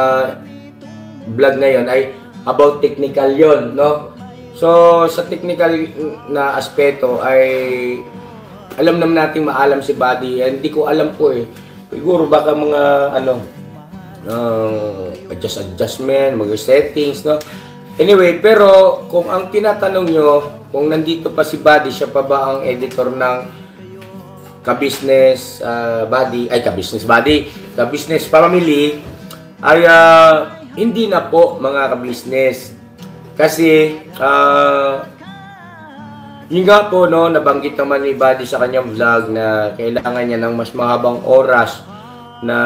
vlog na yun, ay about technical yun, no? So, sa technical na aspeto ay alam naman natin maalam si Buddy. Hindi ko alam po eh. Siguro baka mga adjustment, mga settings, no? Anyway, pero kung ang tinatanong nyo, kung nandito pa si Buddy, siya pa ba ang editor ng Ka-Business Buddy, Ka-Business Family, ay hindi na po mga ka-business. Kasi, yun nga po, no, nabanggit naman ni Buddy sa kanyang vlog na kailangan niya ng mas mahabang oras na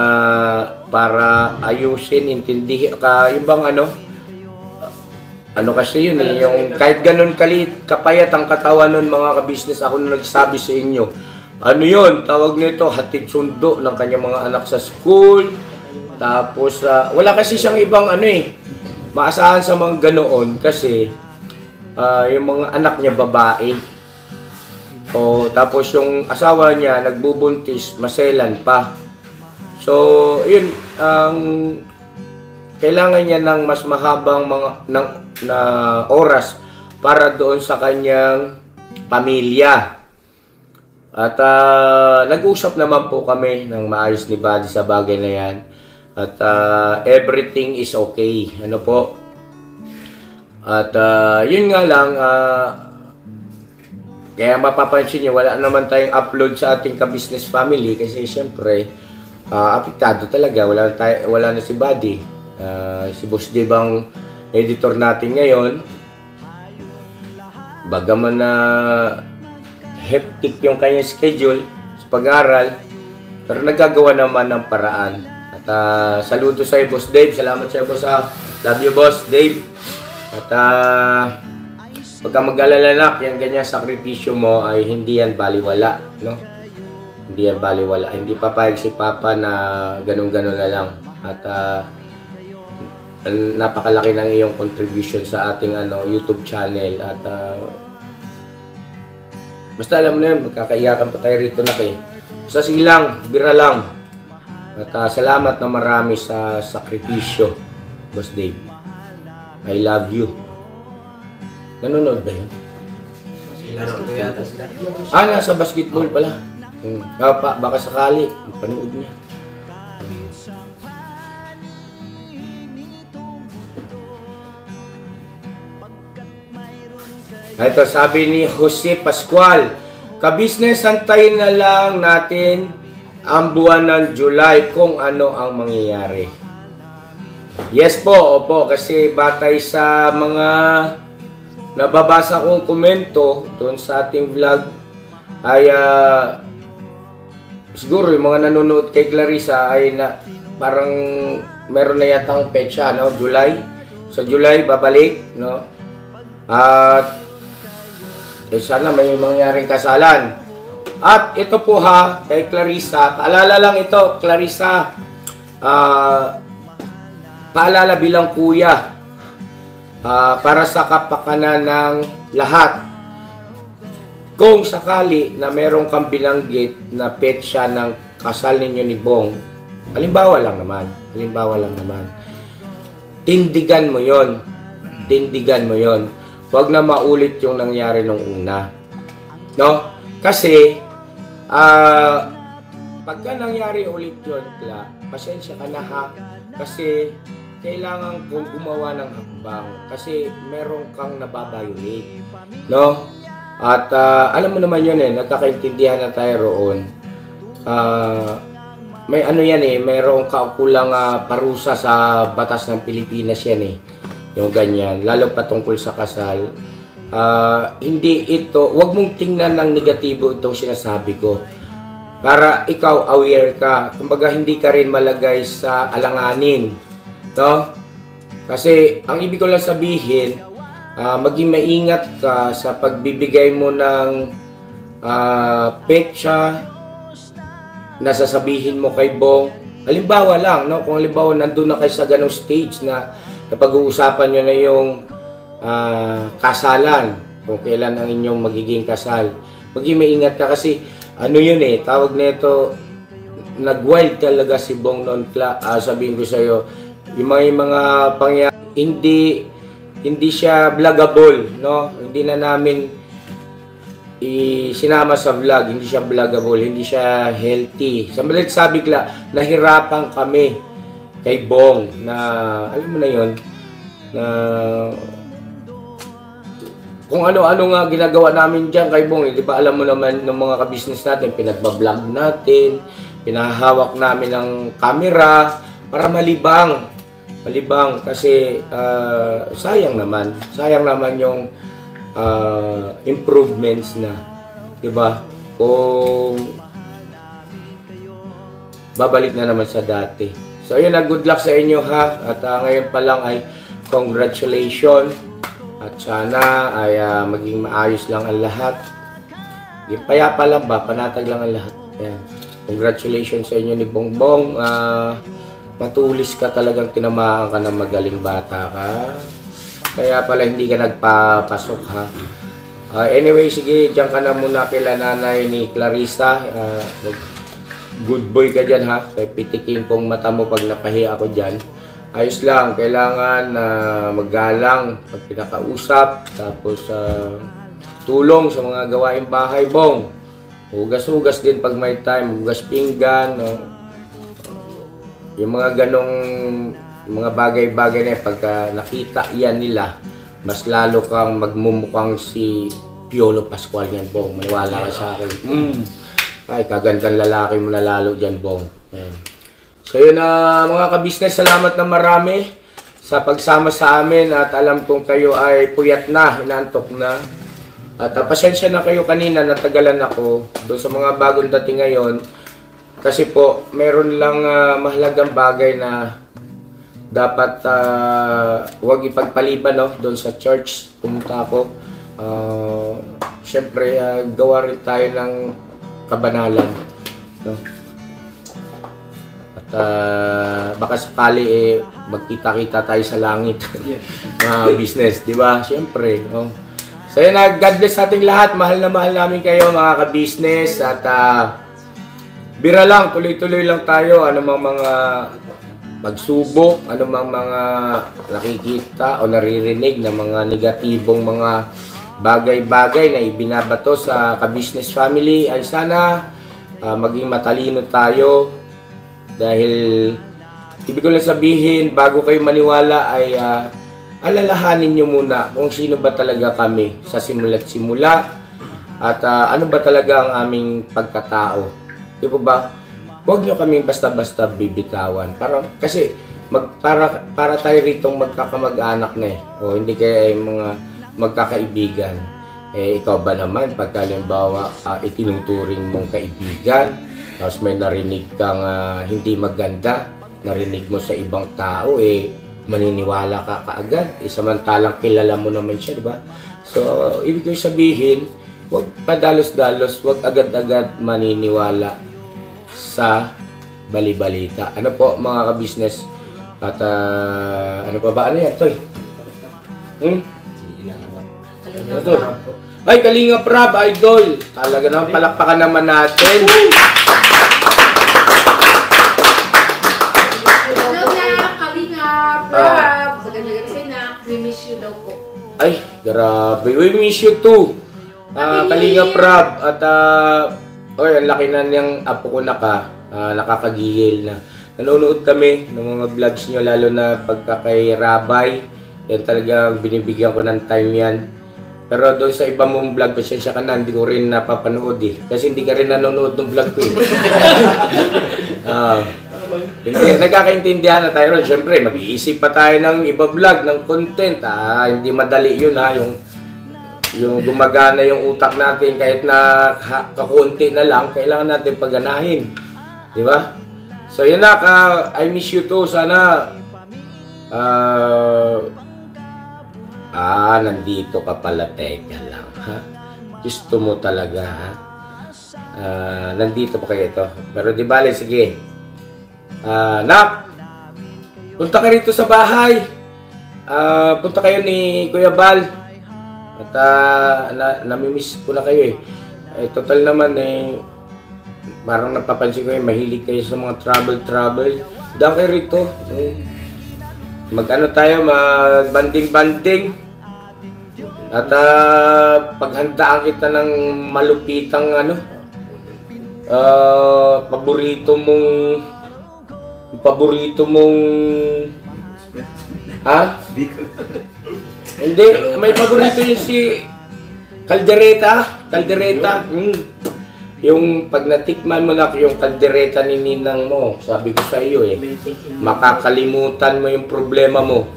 para ayusin, intindihin ka, yung bang ano kasi yun eh, yung kahit ganun kalit, kapayat ang katawan nun mga ka-business, ako na nagsabi sa inyo, ano yun, tawag nito, hatid sundo ng kanyang mga anak sa school, tapos wala kasi siyang ibang maasahan sa mga ganoon kasi yung mga anak niya babae, tapos yung asawa niya nagbubuntis, maselan pa. So, yun, kailangan niya ng mas mahabang na oras para doon sa kanyang pamilya. At nag-usap naman po kami ng maayos ni Buddy sa bagay na yan. At everything is okay. Ano po? At yun nga lang, kaya mapapansin niyo, wala naman tayong upload sa ating Ka-Business Family kasi syempre, apektado talaga, wala na si Buddy. Si Boss Dave ang editor natin ngayon. Bagaman na hectic yung kanyang schedule sa pag-aaral, pero nagagawa naman ng paraan. At saludo sa iyo, Boss Dave. Salamat sa iyo, Boss. Love you, Boss Dave. At pagka mag-alala na, yung ganyan sakripisyo mo ay hindi yan baliwala, no? Hindi yan baliwala. Hindi papayag si Papa na ganun-ganun na lang. At napakalaki ng iyong contribution sa ating YouTube channel. At basta alam mo na yun, magkakaiyakan pa tayo rito na kayo. Basta sige lang, bira lang. At salamat na marami sa sakripisyo, Boss Dave. I love you. Nanonood ba yun? Nasa basketball pala. Baka sakali, panood niya. Ito, sabi ni Jose Pascual, Ka-business, antayin na lang natin ang buwan ng July kung ano ang mangyayari. Yes po, opo, kasi batay sa mga nababasa kong komento doon sa ating vlog ay siguro yung mga nanonood kay Clarissa ay parang meron na yatang petsa, no? July. Sa July babalik, no? At sana may mangyaring kasalan. At ito po ha, kay Clarissa, paalala lang ito, Clarissa, paalala bilang kuya, para sa kapakanan ng lahat. Kung sakali na meron kang binanggit na petsa ng kasal ninyo ni Bong, halimbawa lang naman, tindigan mo yon. Huwag na maulit yung nangyari nung una. No? Kasi, pagka nangyari ulit yun, pasensya ka na ha. Kasi, kailangan kong gumawa ng hakbang. Kasi, meron kang nababiolate. No? At, alam mo naman yun nagkakaintindihan na tayo roon. May ano yan mayroong kaukulang parusa sa batas ng Pilipinas yan yung ganyan. Lalo patungkol sa kasal. Hindi ito, wag mong tingnan ng negatibo itong sinasabi ko. Para ikaw aware ka. Kumbaga hindi ka rin malagay sa alanganin. No? Kasi ang ibig ko lang sabihin, maging maingat ka sa pagbibigay mo ng petsa na sasabihin mo kay Bong. Halimbawa lang, no? Kung halimbawa nandun na kayo sa ganong stage na napag-uusapan nyo na yung kasalan, kung kailan ang inyong magiging kasal. Maging maingat ka kasi ano yun tawag nito, nag-wild talaga si Bong noon. Sabihin ko sa'yo, yung mga pangyayari, hindi siya vlogable, no? Hindi na namin sinama sa vlog, hindi siya vlogable, hindi siya healthy. Sabi ko, nahirapan kami kay Bong na, alam mo na yun, na kung ano-ano nga ginagawa namin dyan kay Bong, di ba alam mo naman ng mga ka-business natin, pinagbablog natin, pinahawak namin ng camera para malibang kasi sayang naman yung improvements na, di ba? Kung babalik na naman sa dati. So ayun, good luck sa inyo ha. At ngayon pa lang ay congratulations. At sana ay maging maayos lang ang lahat. Payapa lang ba? Panatag lang ang lahat. Ayan. Congratulations sa inyo ni Bongbong. Matulis ka, talagang tinamaan ka ng magaling bata ka. Kaya pala hindi ka nagpapasok ha. Anyway, sige, diyan ka na muna kila nanay ni Clarissa. Good boy ka dyan ha. Kaya pitikin kong mata mo pag napahiya ako dyan. Ayos lang, kailangan maggalang pag pinakausap, tapos tulong sa mga gawaing bahay, Bong. Hugas-hugas din pag may time, hugas pinggan, no? Yung mga ganong mga bagay-bagay na pagka nakita yan nila, mas lalo kang magmumukhang si Piolo Pascual yan, Bong. Maniwala ka sa akin. Ay, kagandang lalaki mo na lalo dyan, Bong. Ayan. So yun mga ka-business, salamat na marami sa pagsama sa amin at alam kong kayo ay puyat na, inantok na. At pasensya na kayo kanina, natagalan ako doon sa mga bagong dating ngayon. Kasi po, meron lang mahalagang bagay na dapat huwag ipagpaliban, no? Doon sa church, pumunta ako. Siyempre, gawa rin tayo ng kabanalan, no? Baka sakali magkita-kita tayo sa langit. Business, di ba? Siyempre, no? So yun, God bless sa ating lahat. Mahal na mahal namin kayo mga ka-business. At bira lang, tuloy-tuloy lang tayo. Anumang mga pagsubok, anumang mga nakikita o naririnig na mga negatibong mga bagay-bagay na ibinabato sa ka-business family, ay sana maging matalino tayo. Dahil, ibig ko lang sabihin, bago kayo maniwala ay alalahanin nyo muna kung sino ba talaga kami sa simula't simula. At ano ba talaga ang aming pagkatao. Di po ba? Huwag nyo kaming basta-basta bibitawan. Kasi para tayo ritong magkakamag-anak na eh. O hindi kaya mga magkakaibigan. Ikaw ba naman, pagka halimbawa itinuturing mong kaibigan, tapos may narinig kang hindi maganda, narinig mo sa ibang tao, maniniwala ka kaagad. Samantalang kilala mo naman siya, di ba? So, ibig ko sabihin, huwag padalos-dalos, huwag agad-agad maniniwala sa bali-balita. Ano po, mga ka-business? At ano pa ba? Ano yan, Toy? Ano to? Ay, Kalinga Prab, idol! Talaga naman, palakpakan naman natin. Hello na, Kalinga Prab! Sa ganda-ganda sa'yo na, we miss you daw po. Ay, grabe. We miss you too. Kalinga Prab. At, ang laki na niyang apo ko nakakagigil na. Nanonood kami ng mga vlogs niyo, lalo na pagka kay Rabay. Yan talagang binibigyan ko ng time yan. Pero doon sa iba mong vlog, pasensya ka na, hindi ko rin napapanood eh. Kasi hindi ka rin nanonood ng vlog ko eh. Nagkakaintindihan na tayo ron. Siyempre, mag-iisip pa tayo ng iba vlog, ng content. Hindi madali yun ha, yung gumagana yung utak natin kahit na kakunti na lang, kailangan natin pagganahin. Di ba? So yun na, I miss you too. Sana nandito ka pala, teka lang, ha? Gusto mo talaga, ha? Nandito pa kayo ito. Pero di bale, sige. Nak! Punta ka rito sa bahay. Punta kayo ni Kuya Bal. At namimiss ko na kayo eh. Total naman parang napapansin ko mahilig kayo sa mga travel. Daan kayo rito. Mag-ano tayo, mag-banding-banding. At paghandaan kita ng malupitang paborito mong hindi, may paborito yun si Caldereta. Yung pag natikman mo na yung kaldereta ni ninang mo, sabi ko sa iyo makakalimutan mo yung problema mo.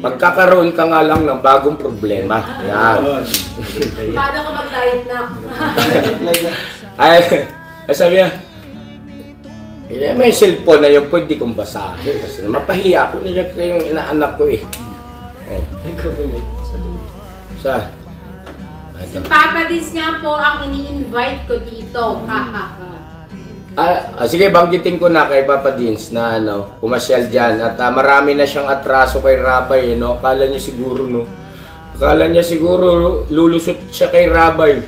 Magkakaroon ka nga lang ng bagong problema. Yan. Paano ka mag-diet na? Ay, sabi niya, may cellphone na yun, pwede kong basahin. Kasi mapahiya ako nila yung inaanak ko eh. Saan? Si Papa Diz nga po ang ini-invite ko dito. Sige, banggitin ko na kay Papa Dins na pumasyal dyan. At marami na siyang atraso kay Rabay. Akala niya siguro lulusot siya kay Rabay.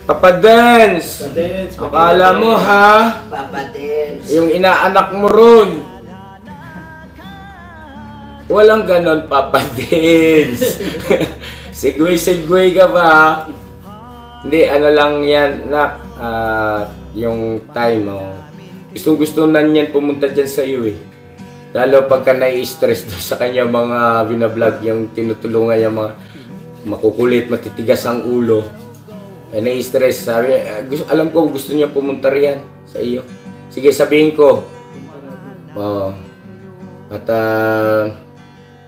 Papa Dins! Akala mo ha? Papa Dins! Yung inaanak mo ron. Walang ganon, Papa Dins. Segway ka ba? Hindi, ano lang yan, yung time, gusto na niyan pumunta dyan sa iyo eh. Lalo pagka nai-stress sa kanya mga binablog, yung tinutulungan yung mga makukulit, matitigas ang ulo. Nai-stress, sabi, alam ko gusto niya pumunta riyan sa iyo. Sige, sabihin ko. At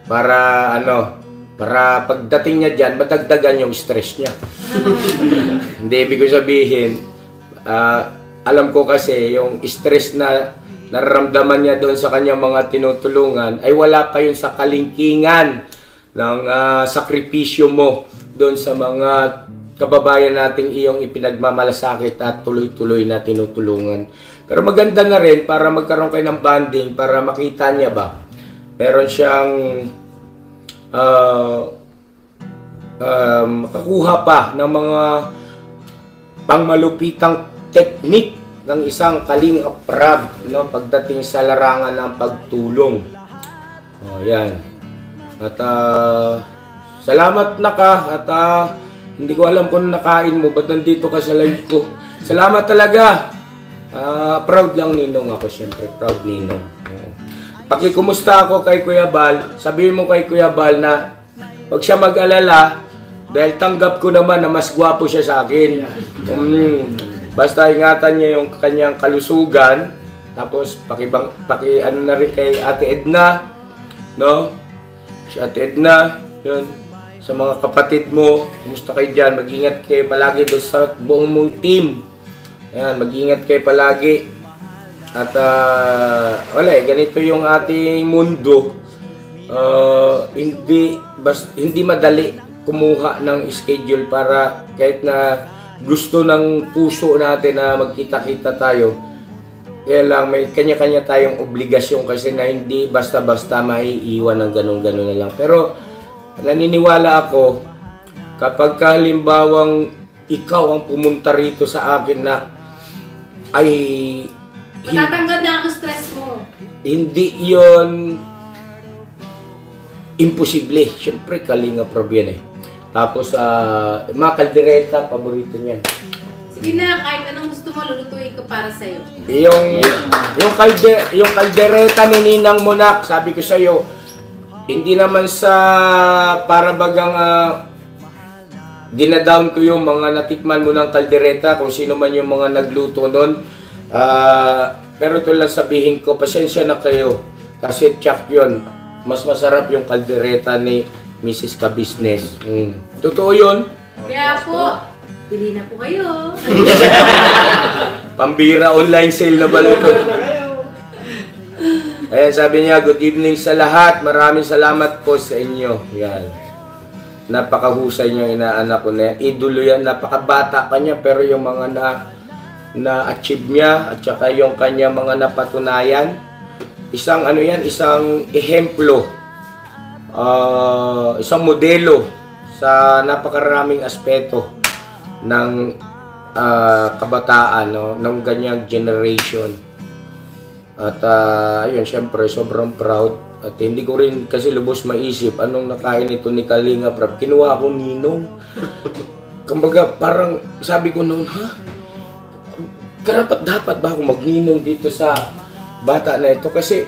para pagdating niya dyan, madagdagan yung stress niya. Hindi, ibig ko sabihin, alam ko kasi yung stress na nararamdaman niya doon sa kanyang mga tinutulungan ay wala pa yun sa kalingkingan ng sakripisyo mo doon sa mga kababayan nating iyong ipinagmamalasakit at tuloy-tuloy na tinutulungan. Pero maganda na rin para magkaroon kayo ng bonding, para makita niya ba meron siyang makakuha pa ng mga pangmalupitang teknik ng isang Kalinga Prab pagdating sa larangan ng pagtulong. Yan. At salamat na ka at hindi ko alam kung nakain mo ba't nandito ka sa live ko. Salamat talaga. Proud lang ninong ako, syempre. Proud ninong. Pakikumusta ako kay Kuya Bal. Sabihin mo kay Kuya Bal na huwag siya mag-alala. Dahil tanggap ko naman na mas gwapo siya sa akin. Basta ingatan niya yung kanyang kalusugan. Tapos ano na rin kay Ate Edna, no? Si Ate Edna, yun. Sa mga kapatid mo, kumusta kayo dyan? Mag-ingat kayo palagi doon sa buong mong team. Ayan, mag-ingat kayo palagi. At ganito yung ating mundo. Hindi madali kumuha ng schedule para kahit na gusto ng puso natin na magkita-kita tayo. Kaya lang may kanya-kanya tayong obligasyon kasi na hindi basta-basta maiiwan ng ganun-ganun na lang. Pero naniniwala ako kapag halimbawang ikaw ang pumunta rito sa akin na ay Matatanggal na ang stress mo. hindi yon imposible. Siyempre, Kalinga Prab yan eh. Tapos, mga kaldereta, paborito niyan. Sige na, kahit anong gusto mo, lulutuin ko para sa'yo. Yung kaldereta ni Ninang Monak, sabi ko sa'yo, hindi naman sa para bagang dinadown ko yung mga natikman mo ng kaldereta, kung sino man yung mga nagluto nun. Pero ito lang sabihin ko, pasensya na kayo. Kasi tsak yun, mas masarap yung kaldereta ni Mrs. Ka-Business. Totoo yun. Kaya po, pili na po kayo. Pambira online sale na ba ito? Ayan, sabi niya, good evening sa lahat. Maraming salamat po sa inyo. Yan. Napakahusay niyo inaanak ko na yan. Idolo yan. Napakabata pa niya, pero yung mga na-achieve niya at saka yung kanya mga napatunayan, isang isang ehemplo. Isang modelo sa napakaraming aspeto ng kabataan, no, ng ganyang generation. At ayun, syempre sobrang proud at hindi ko rin kasi lubos maisip anong nakain ito ni Kalinga Prab. Kinuha akong ninong. Kumbaga parang sabi ko noon, dapat ba ako magninong dito sa bata na ito? Kasi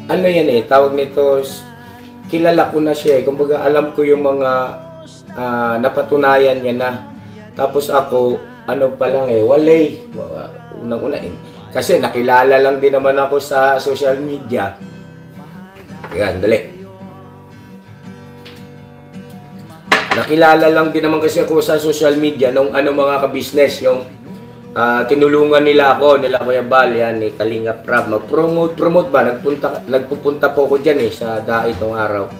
ano yan eh, tawag nito, kilala ko na siya eh. Kumbaga alam ko yung mga napatunayan niya na. Tapos ako, pa lang eh, walay. Unang-una eh. Kasi nakilala lang din naman ako sa social media. Yan, dali. Nakilala lang din naman kasi ako sa social media nung mga ka-business, yung tinulungan nila ako, nila Kuya Bal, yan, ni Kalinga Prab. Mag-promote ba? Nagpupunta po ako dyan eh, sa DAI itong araw.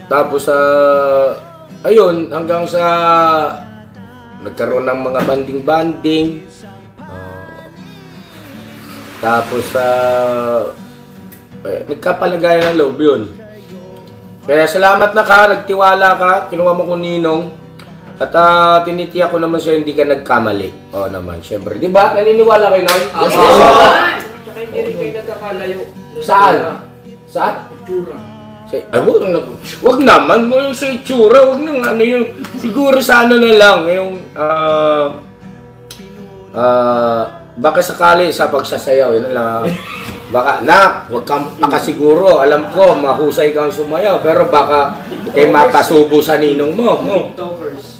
Tapos, ayun, hanggang sa nagkaroon ng mga banding-banding. Tapos, nagkapalagayan ng loob yun. Kaya salamat na ka, nagtiwala ka, kinuha mo ko ninong. At tinitiyak ko naman sa'yo, hindi ka nagkamali. Oo naman, syempre. Di ba? Naniniwala kayo nun? Tsaka hindi rin kayo nagkakalayo. Saan? Saan? Itsura. Wag naman mo yung sa itsura. Wag nang yung... Siguro sa na lang. Yung... baka sakali sa pagsasayaw. Yun lang. Baka, wag kang pakasiguro. Alam ko, mahusay kang sumayaw. Pero baka kayo mapasubo sa ninong mo. TikTokers.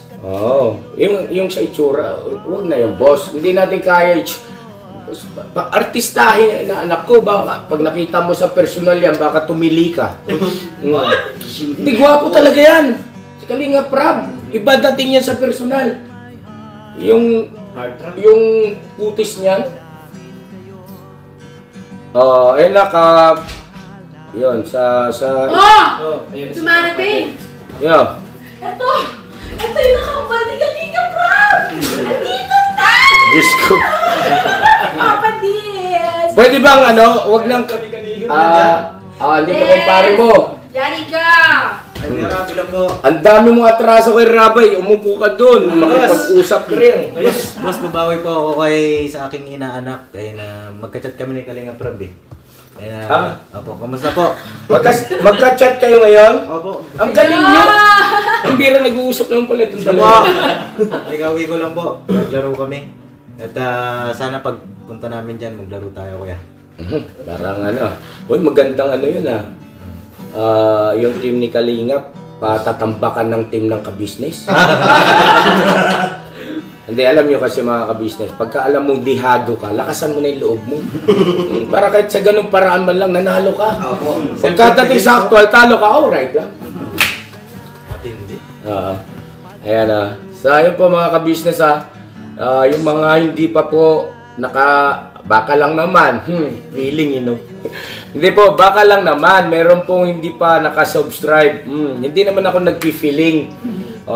Yung sa itsura, huwag na yung boss. Hindi natin kaya artistahin na anak ko. Baka pag nakita mo sa personal yan, baka tumili ka. Hindi, gwapo talaga yan. Si Kalinga Prab, iba dating yan sa personal. Yung putis niyan. Yun, sa... Sumarating! Yeah. Ito yung nakambal ni Kalinga Prab! Andito na! Diyos ko. Papadis! Pwede bang wag nang... hindi ka kay pare mo. Janica! Marami lang po. Ang dami mong atraso kay Rabay. Umupo ka doon. Makipag-usap ka rin. Boss, babawi po ako sa aking inaanak. Kaya na magka-chat kami ni Kalinga Prab eh. Kaya opo, kamusta po? Magka-chat kayo ngayon? Opo. Ang galing nyo! Ang bira nag-uusap naman pala itong dalawa. Ikawi ko lang po. Maglaro kami. At sana pagpunta namin dyan, maglaro tayo kuya. Parang uy, magandang yun yung team ni Kalingap. patatambakan ng team ng kabisnes. Hindi, alam nyo kasi mga kabisnes, pagka alam mong dihado ka, lakasan mo na yung loob mo. Para kahit sa ganung paraan man lang, nanalo ka. Pagkadating sa actual, talo ka, alright lang. Matindi. Ayan So, ayun po mga kabisnes yung mga hindi pa po baka lang naman. Feeling, Hindi po, baka lang naman. Meron pong hindi pa nakasubscribe. Hindi naman ako nagpi-feeling.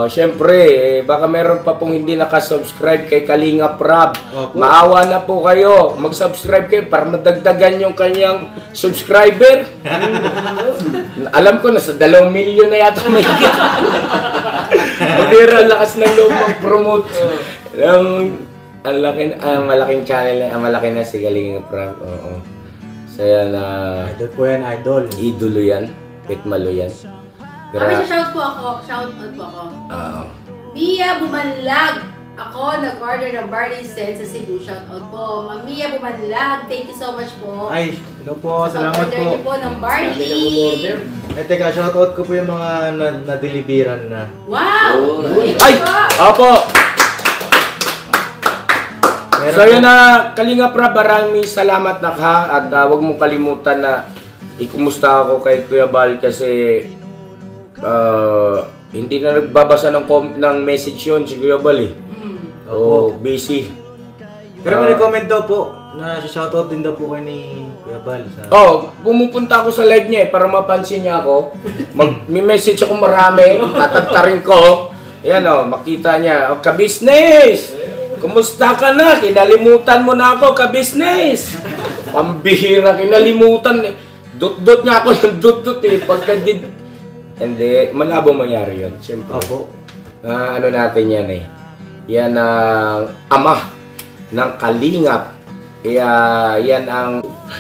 Siyempre, baka meron pa pong hindi nakasubscribe kay Kalinga Prab. Maawa na po kayo. Mag-subscribe kayo para madagdagan yung kanyang subscriber. Alam ko, nasa 2 milyon na yata may kita. Mabira, lakas ng loob mag-promote. Ang malaking channel, ang malaki na si Kalinga Prab. So yan, Idol po yan, idol. idolo yan. Pitmalo yan. Shout out po ako. Mia Bumanlag. Ako, nag-order ng Barley Sen sa Cebu. Shout out po. Ma'am Mia Bumanlag, thank you so much po. Ay, hello po, salamat Order niyo po. po ng barley. Teka, shoutout ko po yung mga na-deliveran na. Wow! Ay! Opo! So yun Kalinga Prab, maraming salamat na ka at huwag mong kalimutan na ikumusta ako kay Kuya Bal kasi hindi na nagbabasa ng message yun si Kuya Bal eh. Busy. Pero may comment daw po na shoutout din daw po kayo ni Kuya Bal. Pumupunta ako sa live niya para mapansin niya ako. May message ako marami, tatagtarin ko. Ayan makita niya. Kabisnes! Kumusta ka na? Kinalimutan mo na ako, kabisnes! Pambihira, kinalimutan. Dut-dut nga ako ng dut-dut eh. Hindi, malabo mangyari yun. Siyempre. Opo. Ano natin yan eh. Yan ang ama ng Kalingap. Yan ang